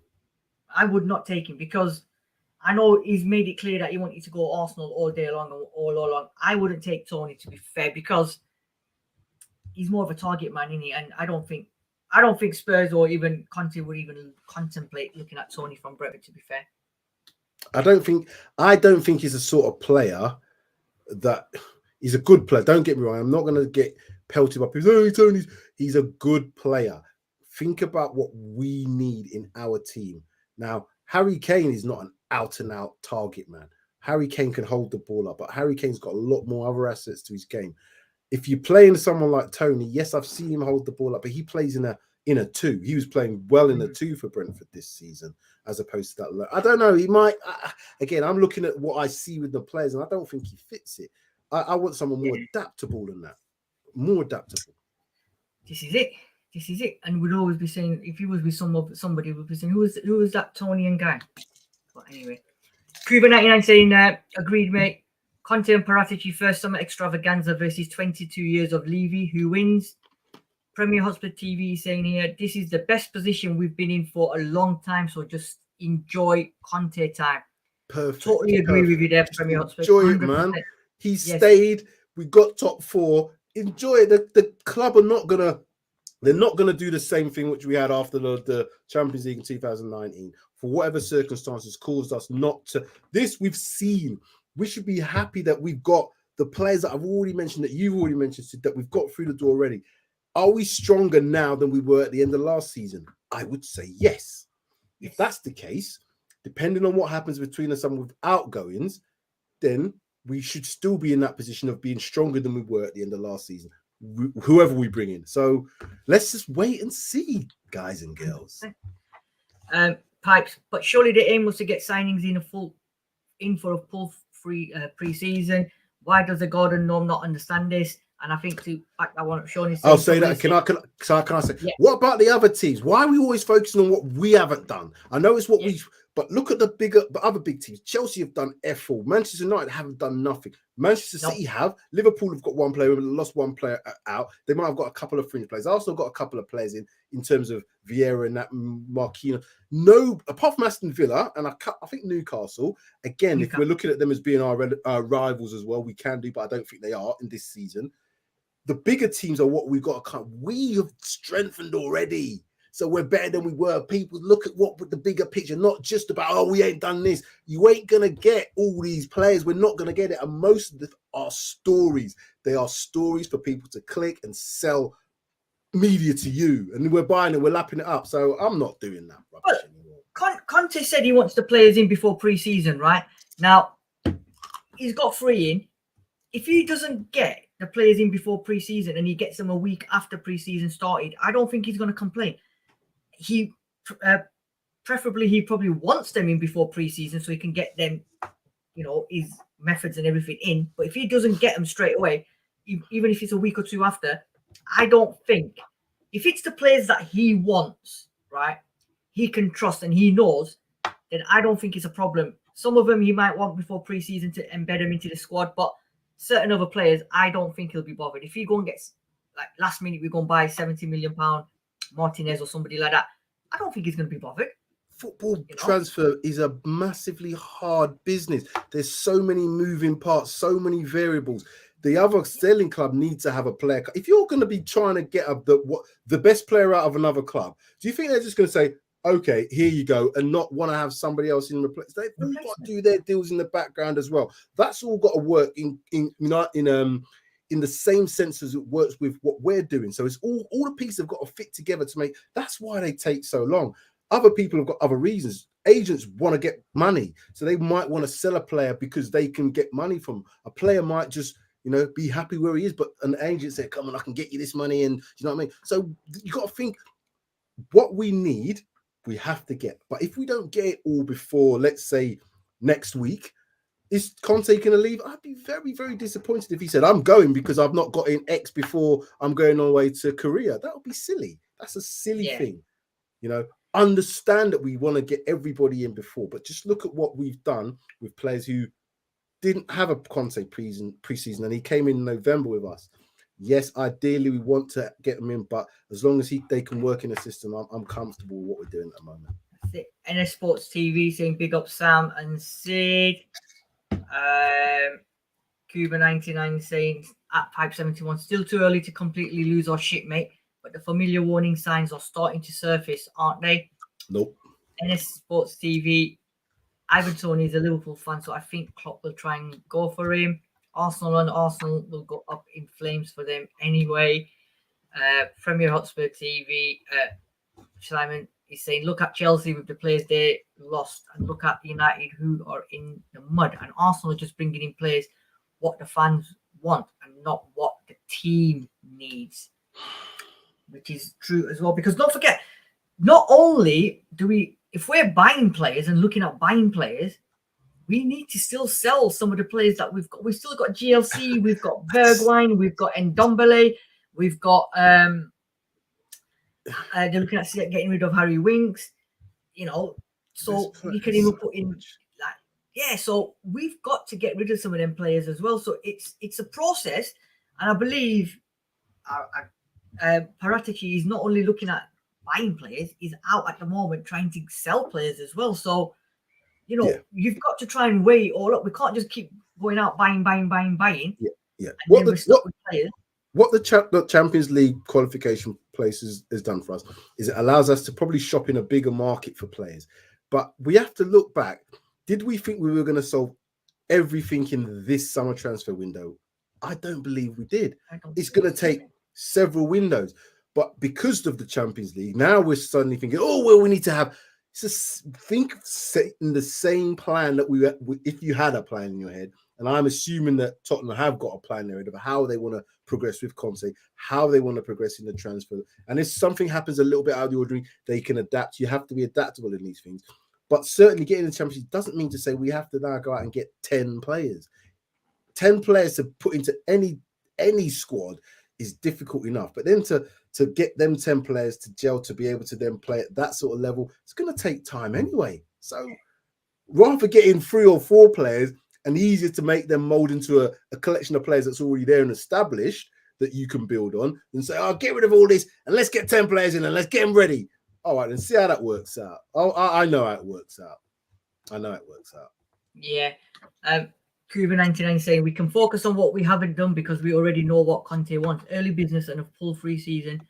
Speaker 2: I would not take him because I know he's made it clear that he wanted to go Arsenal all day long and all along. I wouldn't take Tony, to be fair, because he's more of a target man, isn't he? And I don't think Spurs or even Conte would even contemplate looking at Tony from Brentford, to be fair.
Speaker 1: I don't think he's the sort of player that he's a good player. Don't get me wrong. I'm not going to get pelted by people. Oh, Tony's. He's a good player. Think about what we need in our team. Now, Harry Kane is not an out-and-out target man. Harry Kane can hold the ball up, but Harry Kane's got a lot more other assets to his game. If you're playing someone like Tony, yes, I've seen him hold the ball up, but he plays in a two. He was playing well in a two for Brentford this season, as opposed to that. I don't know. He might. Again, I'm looking at what I see with the players, and I don't think he fits it. I want someone more adaptable than that. More adaptable.
Speaker 2: This is it. This is it. And we'd always be saying, if he was with somebody, would be saying, who was that Tony and guy? But anyway, Cuba99 saying, agreed, mate. Conte and Paratici first summer extravaganza versus 22 years of Levy. Who wins? Premier Hotspur TV saying here, this is the best position we've been in for a long time, so just enjoy Conte time.
Speaker 1: Perfect.
Speaker 2: Totally agree with you there, Premier Hotspur.
Speaker 1: Enjoy it, man. He stayed. We got top four. Enjoy it. The club are not gonna. They're not gonna do the same thing which we had after the Champions League in 2019. For whatever circumstances caused us not to. This we've seen. We should be happy that we've got the players that I've already mentioned, that you've already mentioned, that we've got through the door already. Are we stronger now than we were at the end of last season? I would say yes. If that's the case, depending on what happens between us and with outgoings, then we should still be in that position of being stronger than we were at the end of last season, whoever we bring in. So let's just wait and see, guys and girls.
Speaker 2: Pipes, but surely the aim was to get signings in for a full free pre-season. Why does the Gordon Gnome not understand this? And I think to back that one up, Sean is saying,
Speaker 1: I'll say that. Can I say? Yeah. What about the other teams? Why are we always focusing on what we haven't done? I know it's what we, but look at the other big teams. Chelsea have done F4. Manchester United haven't done nothing. Manchester City have. Liverpool have got one player, lost one player out. They might have got a couple of fringe players. Arsenal got a couple of players in terms of Vieira and that Marquinhos. No, apart from Aston Villa and I think Newcastle. Again, if we're looking at them as being our rivals as well, we can do, but I don't think they are in this season. The bigger teams are what we've got to come. We have strengthened already. So we're better than we were. People look at what with the bigger picture, not just about, oh, we ain't done this. You ain't going to get all these players. We're not going to get it. And most of them are stories. They are stories for people to click and sell media to you. And we're buying it, we're lapping it up. So I'm not doing that rubbish anymore.
Speaker 2: Conte said he wants the players in before pre-season, right? Now, he's got 3 in. If he doesn't get the players in before pre-season and he gets them a week after pre-season started, I don't think he's going to complain. He preferably he probably wants them in before pre-season so he can get them, his methods and everything in. But if he doesn't get them straight away, even if it's a week or two after, I don't think, if it's the players that he wants, right, he can trust and he knows, then I don't think it's a problem. Some of them he might want before pre-season to embed them into the squad, but certain other players, I don't think he'll be bothered. If he go and gets, like, last minute, we're going to buy £70 million Martinez or somebody like that, I don't think he's going to be bothered.
Speaker 1: Football transfer is a massively hard business. There's so many moving parts, so many variables. The other selling club needs to have a player. If you're going to be trying to get the best player out of another club, do you think they're just going to say, okay, here you go, and not want to have somebody else in replace? They've got to do their deals in the background as well. That's all got to work in the same sense as it works with what we're doing. So it's all the pieces have got to fit together to make. That's why they take so long. Other people have got other reasons. Agents want to get money, so they might want to sell a player because they can get money from. A player might just be happy where he is, but an agent said, "Come on, I can get you this money," and you know what I mean. So you got to think what we need. We have to get, but if we don't get it all before, let's say, next week, is Conte going to leave? I'd be very, very disappointed if he said, I'm going because I've not got in X before I'm going on way to Korea. That would be silly. That's a silly thing. Understand that we want to get everybody in before, but just look at what we've done with players who didn't have a Conte preseason and he came in November with us. Yes, ideally we want to get them in, but as long as they can work in a system, I'm comfortable with what we're doing at the moment.
Speaker 2: That's it. NS Sports TV saying big up Sam and Sid. Cuba99 saying at Pipe 71, still too early to completely lose our shit, mate. But the familiar warning signs are starting to surface, aren't they?
Speaker 1: Nope.
Speaker 2: NS Sports TV, Ivan Toney is a Liverpool fan, so I think Klopp will try and go for him. Arsenal will go up in flames for them anyway. Premier Hotspur TV, Simon He's saying, look at Chelsea with the players they lost, and look at United who are in the mud, and Arsenal are just bringing in players what the fans want and not what the team needs, which is true as well. Because don't forget, not only do we, if we're buying players and looking at buying players, we need to still sell some of the players that we've got. We've still got GLC, we've got Bergwijn, we've got Ndombele, we've got they're looking at getting rid of Harry Winks, you know. So you can even put in like, yeah. So we've got to get rid of some of them players as well. So it's a process, and I believe Paratici is not only looking at buying players, he's out at the moment trying to sell players as well. So, you know, you've got to try and weigh it all up. We can't just keep going out buying.
Speaker 1: Yeah.
Speaker 2: What
Speaker 1: the Champions League qualification place has done for us is it allows us to probably shop in a bigger market for players. But we have to look back. Did we think we were going to solve everything in this summer transfer window? I don't believe we did. It's going to take several windows. But because of the Champions League, now we're suddenly thinking, oh, well, we need to have... think in the same plan that if you had a plan in your head, and I'm assuming that Tottenham have got a plan in their head of how they want to progress with Conte, how they want to progress in the transfer. And if something happens a little bit out of the ordinary, they can adapt. You have to be adaptable in these things. But certainly getting the Champions League doesn't mean to say we have to now go out and get 10 players. 10 players to put into any squad is difficult enough. But then to get them 10 players to gel to be able to then play at that sort of level, it's going to take time anyway. So rather getting 3 or 4 players and easier to make them mold into a collection of players that's already there and established that you can build on, than say, oh, get rid of all this and let's get 10 players in and let's get them ready. All right, and see how that works out. Oh, I know how it works out.
Speaker 2: Yeah. Cuba99 saying we can focus on what we haven't done because we already know what Conte wants. Early business and a full free season.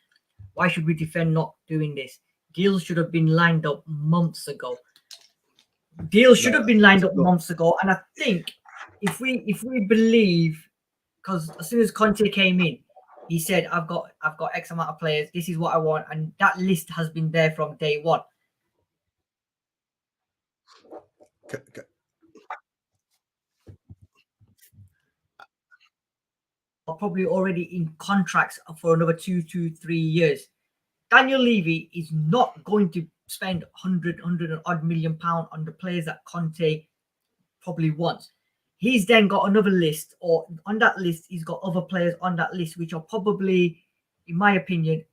Speaker 2: Why should we defend not doing this? Deals should have been lined up months ago. Months ago. And I think if we believe, because as soon as Conte came in, he said, I've got X amount of players. This is what I want. And that list has been there from day one.
Speaker 1: Okay.
Speaker 2: Are probably already in contracts for another 2 to 3 years. Daniel Levy is not going to spend 100 and odd million pound on the players that Conte probably wants. He's then got another list, or on that list, he's got other players on that list, which are probably, in my opinion,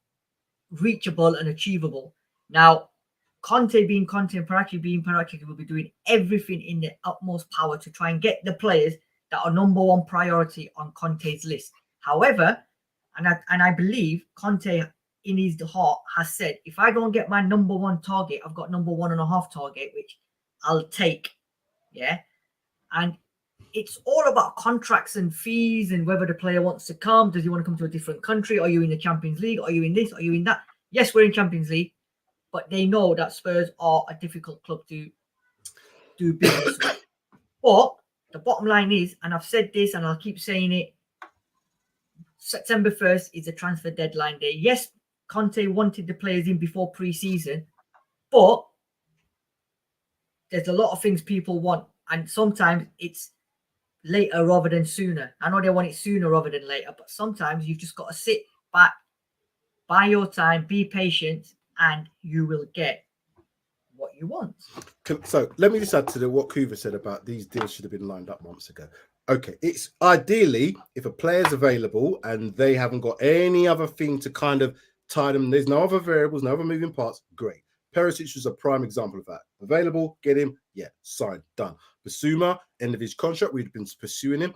Speaker 2: reachable and achievable. Now, Conte being Conte and Paratici being Paratici will be doing everything in their utmost power to try and get the players that are number one priority on Conte's list. However, and I believe Conte in his heart has said, if I don't get my number one target, I've got number 1.5 target, which I'll take. Yeah. And it's all about contracts and fees and whether the player wants to come. Does he want to come to a different country? Are you in the Champions League? Are you in this? Are you in that? Yes, we're in Champions League, but they know that Spurs are a difficult club to do business with. But the bottom line is, and I've said this and I'll keep saying it, September 1st is a transfer deadline day. Yes, Conte wanted the players in before pre-season, but there's a lot of things people want, and sometimes it's later rather than sooner. I know they want it sooner rather than later, but sometimes you've just got to sit back, buy your time, be patient, and you will get what you want.
Speaker 1: So let me just add to what Kuva said about these deals should have been lined up months ago. Okay, it's ideally if a player's available and they haven't got any other thing to kind of tie them, there's no other variables, no other moving parts, great. Perisic was a prime example of that. Available, get him, yeah, signed, done. Basuma, end of his contract, we'd been pursuing him.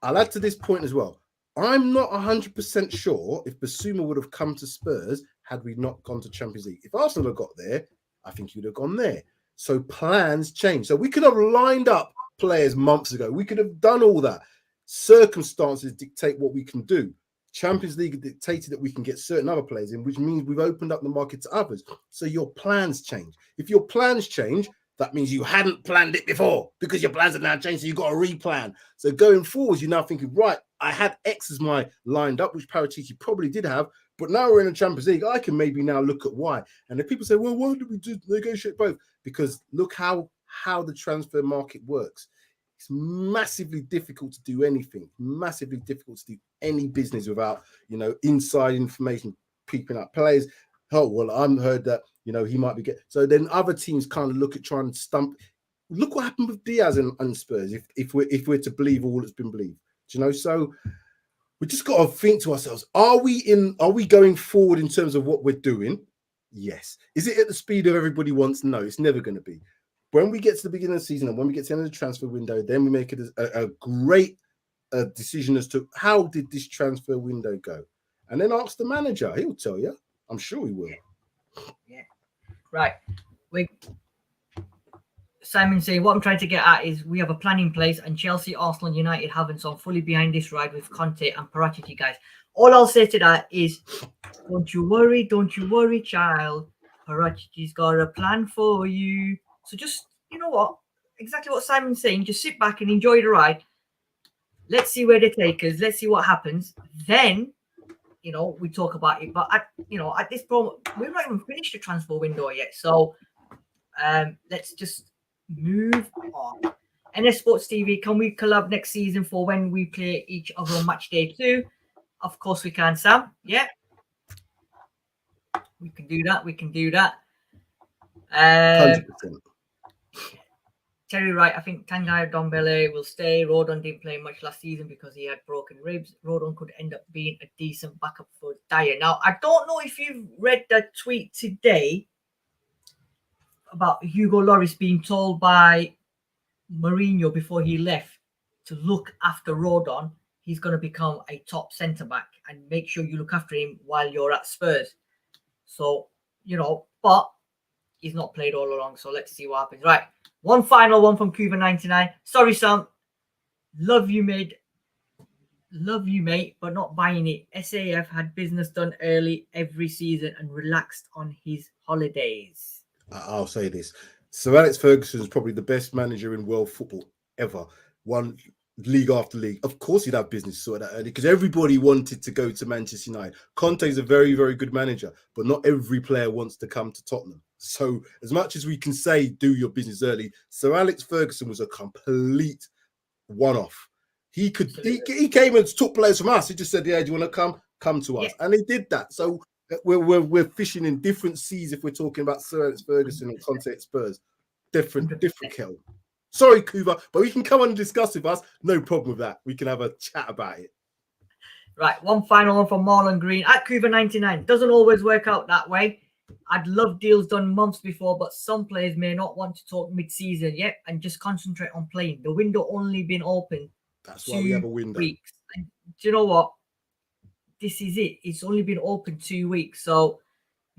Speaker 1: I'll add to this point as well. I'm not 100% sure if Basuma would have come to Spurs had we not gone to Champions League. If Arsenal had got there, I think he would have gone there. So plans change. So we could have lined up players months ago. We could have done all that. Circumstances dictate what we can do. Champions League dictated that we can get certain other players in, which means we've opened up the market to others. So your plans change. If your plans change, that means you hadn't planned it before because your plans have now changed. So you've got to replan. So going forward, you're now thinking, right, I had X as my lined up, which Paratici probably did have, But now we're in the Champions League, I can maybe now look at why. And if people say, well, why do we negotiate both? Because look how the transfer market works. It's massively difficult to do anything, massively difficult to do any business without, inside information, peeping up players. Oh, well, I've heard that, he might be so then other teams kind of look at trying to stump. Look what happened with Diaz and Spurs, if we're to believe all that's been believed. So we just got to think to ourselves, are we going forward in terms of what we're doing? Yes. Is it at the speed of everybody wants? No, it's never going to be. When we get to the beginning of the season and when we get to the end of the transfer window, then we make it a great decision as to how did this transfer window go? And then ask the manager. He'll tell you. I'm sure he will.
Speaker 2: Yeah. Right. Simon saying, what I'm trying to get at is we have a plan in place and Chelsea, Arsenal and United haven't, so I'm fully behind this ride with Conte and Paratici, guys. All I'll say to that is, don't you worry, child. Paratici's got a plan for you. So just, you know what? Exactly what Simon's saying. Just sit back and enjoy the ride. Let's see where they take us. Let's see what happens. Then, we talk about it. But at this point, we've not even finished the transfer window yet. So let's just move on. NS Sports TV, can we collab next season for when we play each other on match day 2? Of course we can, Sam. Yeah. We can do that.
Speaker 1: 100%.
Speaker 2: Terry Wright, I think Tanguy Ndombele will stay. Rodon didn't play much last season because he had broken ribs. Rodon could end up being a decent backup for Dyer. Now, I don't know if you've read that tweet today about Hugo Lloris being told by Mourinho before he left to look after Rodon. He's going to become a top centre-back and make sure you look after him while you're at Spurs. So, but he's not played all along. So let's see what happens. Right. One final one from Cuba99. Sorry, Sam. Love you, mate, but not buying it. SAF had business done early every season and relaxed on his holidays.
Speaker 1: I'll say this. Sir Alex Ferguson is probably the best manager in world football ever. Won league after league. Of course he'd have business sorted out early because everybody wanted to go to Manchester United. Conte is a very, very good manager, but not every player wants to come to Tottenham. So as much as we can say do your business early, Sir Alex Ferguson was a complete one-off. He came and took players from us. He just said, yeah, do you want to come to us? Yeah. And he did that. So we're fishing in different seas if we're talking about Sir Alex Ferguson and Conte at Spurs. Different kettle. Sorry, Kuba, but we can come on and discuss with us. No problem with that. We can have a chat about it.
Speaker 2: Right, one final one from Marlon Green at Kuba99. Doesn't always work out that way. I'd love deals done months before, but some players may not want to talk mid-season yet and just concentrate on playing. The window only been open.
Speaker 1: That's why we have a window.
Speaker 2: Weeks. And do you know what? This is it. It's only been open 2 weeks. So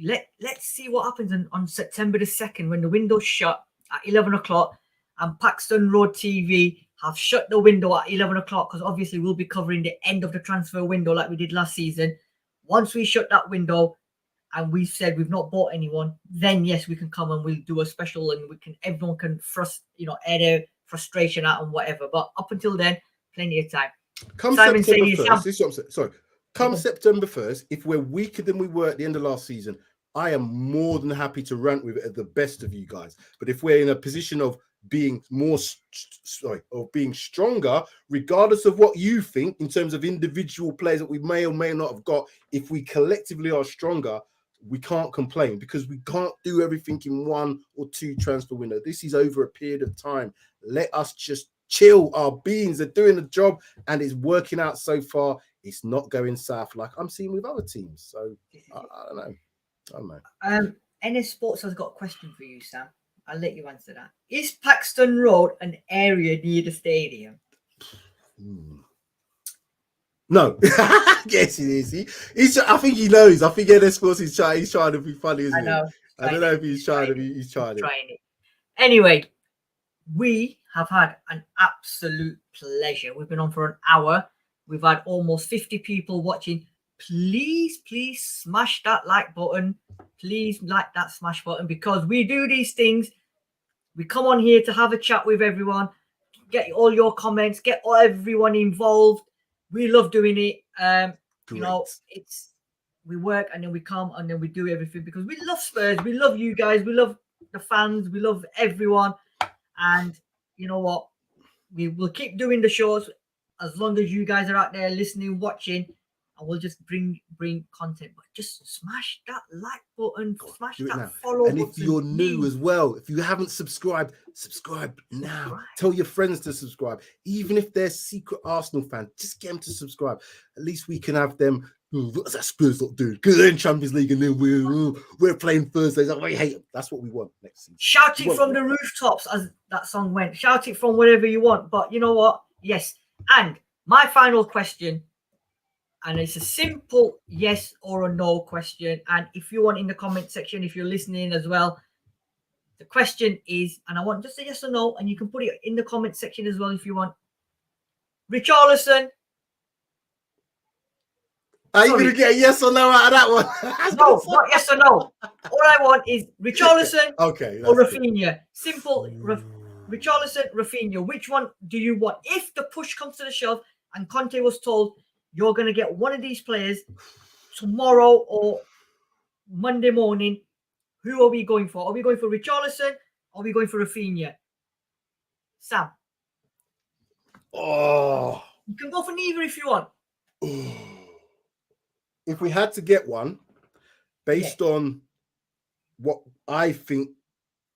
Speaker 2: let's see what happens on September the 2nd when the window's shut at 11 o'clock and Paxton Road TV have shut the window at 11 o'clock because obviously we'll be covering the end of the transfer window like we did last season. Once we shut that window and we said we've not bought anyone, then yes, we can come and we'll do a special and everyone can air their frustration out and whatever. But up until then, plenty of time.
Speaker 1: Come September 1st, this is what I'm saying. Sorry. Come September 1st, if we're weaker than we were at the end of last season, I am more than happy to rant with it at the best of you guys. But if we're in a position of being being stronger, regardless of what you think in terms of individual players that we may or may not have got, if we collectively are stronger, we can't complain because we can't do everything in 1 or 2 transfer windows. This is over a period of time. Let us just chill. Our beings are doing the job and it's working out so far. It's not going south like I'm seeing with other teams. So I don't know.
Speaker 2: NS Sports has got a question for you, Sam. I'll let you answer that. Is Paxton Road an area near the stadium?
Speaker 1: No. Yes, it is. I think he knows. I think NS Sports is he's trying to be funny, isn't he? I don't know if he's trying it.
Speaker 2: Anyway, we have had an absolute pleasure. We've been on for an hour. We've had almost 50 people watching. Please smash that like button. Please like that smash button because we do these things. We come on here to have a chat with everyone, get all your comments, get everyone involved. We love doing it. It's we work and then we come and then we do everything because we love Spurs. We love you guys. We love the fans. We love everyone. And you know what? We will keep doing the shows as long as you guys are out there listening, watching, and we'll just bring content. But just smash that like button, smash that follow button.
Speaker 1: And if you're new as well, if you haven't subscribed, subscribe now. Tell your friends to subscribe. Even if they're secret Arsenal fans, just get them to subscribe. At least we can have them. What's that Spurs not doing? Because they're in Champions League and then we're playing Thursdays. Oh, I hate them. That's what we want next season.
Speaker 2: Shout it from the rooftops, as that song went. Shout it from wherever you want. But you know what? Yes. And my final question, and it's a simple yes or a no question. And if you want in the comment section, if you're listening as well, the question is, and I want just a yes or no, and you can put it in the comment section as well if you want. Richarlison.
Speaker 1: Are you going to get a yes or no out of that one?
Speaker 2: No, not yes or no. All I want is Richarlison or Raphinha. Simple. Richarlison, Raphinha. Which one do you want? If the push comes to the shove and Conte was told you're going to get one of these players tomorrow or Monday morning, who are we going for? Are we going for Richarlison or are we going for Raphinha? Sam.
Speaker 1: Oh.
Speaker 2: You can go for neither if you want.
Speaker 1: If we had to get one, based on what I think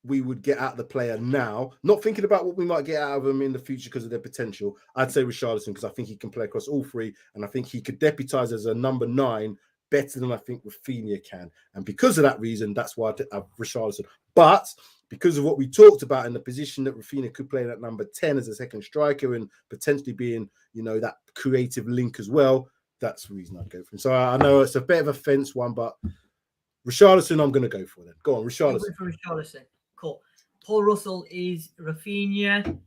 Speaker 1: we would get out of the player now, not thinking about what we might get out of them in the future because of their potential, I'd say Richarlison because I think he can play across all three and I think he could deputise as a number 9 better than I think Raphinha can. And because of that reason, that's why I have Richarlison. But because of what we talked about in the position that Raphinha could play at number 10 as a second striker and potentially being, you know, that creative link as well, that's the reason I'd go for him. So I know it's a bit of a fence one, but Richarlison I'm going to go for then. Go on, Richarlison.
Speaker 2: For Richarlison. Cool. Paul Russell is Raphinha.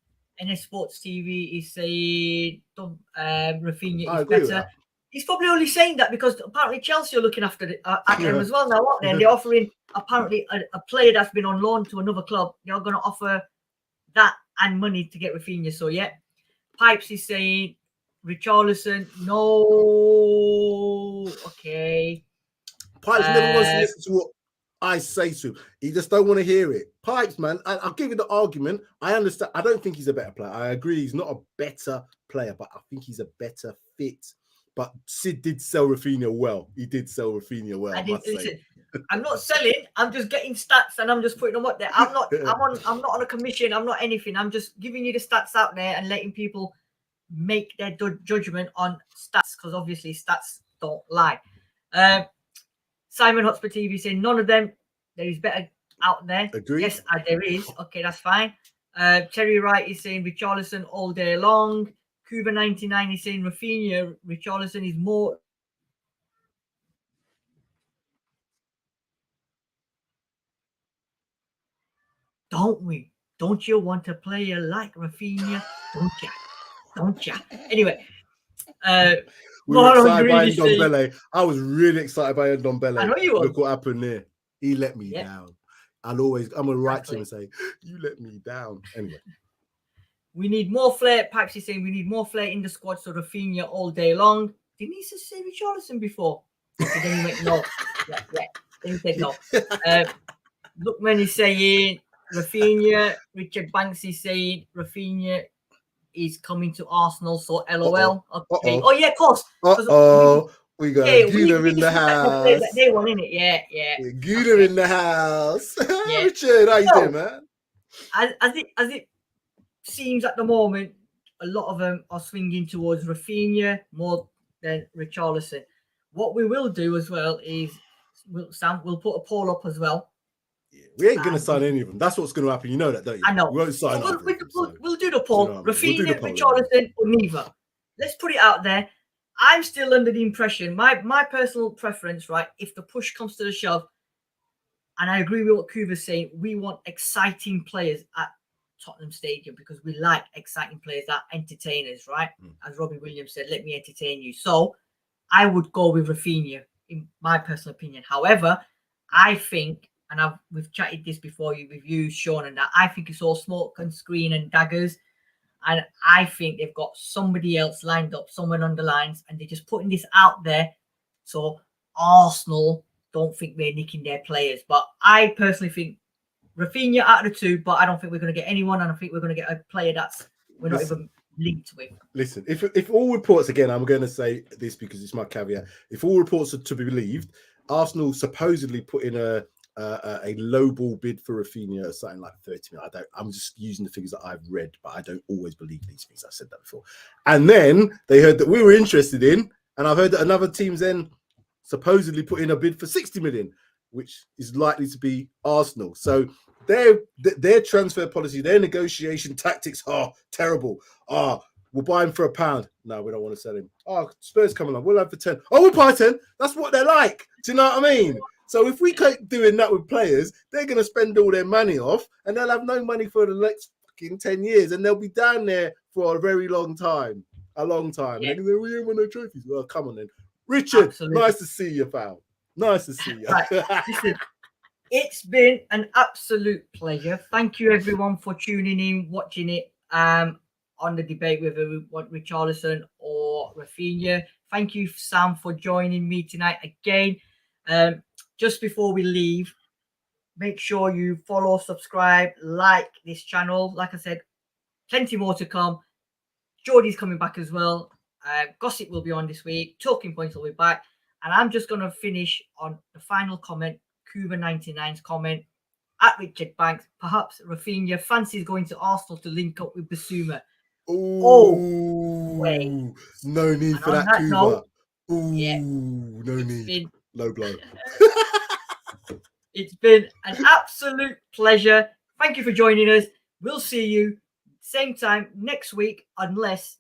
Speaker 2: NS Sports TV is saying Raphinha is better. He's probably only saying that because apparently Chelsea are looking after at him as well now, aren't they? And they're offering apparently a player that's been on loan to another club. They're going to offer that and money to get Raphinha. So yeah, Pipes is saying Richarlison. No, okay.
Speaker 1: Pipes never wants to listen to what I say to him. He just don't want to hear it. Pipes, man, I'll give you the argument. I understand. I don't think he's a better player. I agree he's not a better player, but I think he's a better fit. But Sid did sell Raphinha well. He did sell Raphinha well.
Speaker 2: Listen, I'm not selling. I'm just getting stats and I'm just putting them up there. I'm not on a commission. I'm not anything. I'm just giving you the stats out there and letting people make their judgment on stats because obviously stats don't lie. Simon Hotspur TV saying none of them. There is better out there.
Speaker 1: Agreed.
Speaker 2: Yes, there is. Okay, that's fine. Terry Wright is saying Richarlison all day long. Cuba 99 is saying Raphinha. Richarlison is more. Don't we? Don't you want a player like Raphinha? Don't ya? Don't ya? Anyway.
Speaker 1: We were excited by Ndombele. I was really excited by Ndombele.
Speaker 2: I know you were.
Speaker 1: Look what happened there. He let me down. I'm gonna write to him and say, you let me down. Anyway.
Speaker 2: We need more flair. Pipes is saying we need more flair in the squad, so Raphinha all day long. Didn't he say Richarlison before? Okay, then he went no. Yeah. Then he said no. Lookman is saying Raphinha. Richard Banks is saying Raphinha is coming to Arsenal, so LOL. Okay. Oh yeah, of course.
Speaker 1: We got Guna in the house.
Speaker 2: They won, innit? Yeah.
Speaker 1: Guna in the house. Richard, how you doing, man?
Speaker 2: As it seems at the moment, a lot of them are swinging towards Raphinha more than Richarlison. What we will do as well is, Sam, we'll put a poll up as well.
Speaker 1: Yeah, we ain't going to sign any of them. That's what's going to happen. You know that, don't you?
Speaker 2: I know.
Speaker 1: We won't sign
Speaker 2: we'll do the poll. Raphinha, Richarlison, or neither. Let's put it out there. I'm still under the impression, my personal preference, right, if the push comes to the shove, and I agree with what Kuva's saying, we want exciting players at Tottenham Stadium because we like exciting players that are entertainers, right? As Robbie Williams said, let me entertain you. So I would go with Raphinha, in my personal opinion. However, I think, and we've chatted this before with you, Sean, and that, I think it's all smoke and screen and daggers. And I think they've got somebody else lined up, someone on the lines, and they're just putting this out there. So Arsenal don't think we're nicking their players. But I personally think Raphinha out of the two, but I don't think we're going to get anyone. And I think we're going to get a player that's we're not even linked with.
Speaker 1: Listen, if all reports, again, I'm going to say this because it's my caveat. If all reports are to be believed, Arsenal supposedly put in a lowball bid for Raphinha at something like 30 million. I'm just using the figures that I've read, but I don't always believe these things. I've said that before. And then they heard that we were interested in, and I've heard that another team's then supposedly put in a bid for 60 million, which is likely to be Arsenal. So their transfer policy, their negotiation tactics are terrible. We'll buy him for £1. No, we don't want to sell him. Spurs come along. We'll have for 10. We'll buy 10. That's what they're like. Do you know what I mean? So if we keep doing that with players, they're going to spend all their money off and they'll have no money for the next fucking 10 years and they'll be down there for a very long time. A long time.
Speaker 2: Yeah.
Speaker 1: And then we ain't won no trophies. Well, come on then. Richard,
Speaker 2: Absolutely.
Speaker 1: Nice to see you, pal. Nice to see you.
Speaker 2: Right. Listen, it's been an absolute pleasure. Thank you, everyone, for tuning in, watching it on the debate whether we want Richarlison or Raphinha. Thank you, Sam, for joining me tonight again. Just before we leave, make sure you follow, subscribe, like this channel. Like I said, plenty more to come. Geordie's coming back as well. Gossip will be on this week. Talking Points will be back. And I'm just going to finish on the final comment, Cuba99's comment, at Richard Banks. Perhaps Raphinha fancies going to Arsenal to link up with Basuma.
Speaker 1: Ooh, no need for that, Cuba.
Speaker 2: Note,
Speaker 1: no need. Low blow.
Speaker 2: It's been an absolute pleasure. Thank you for joining us. We'll see you same time next week, unless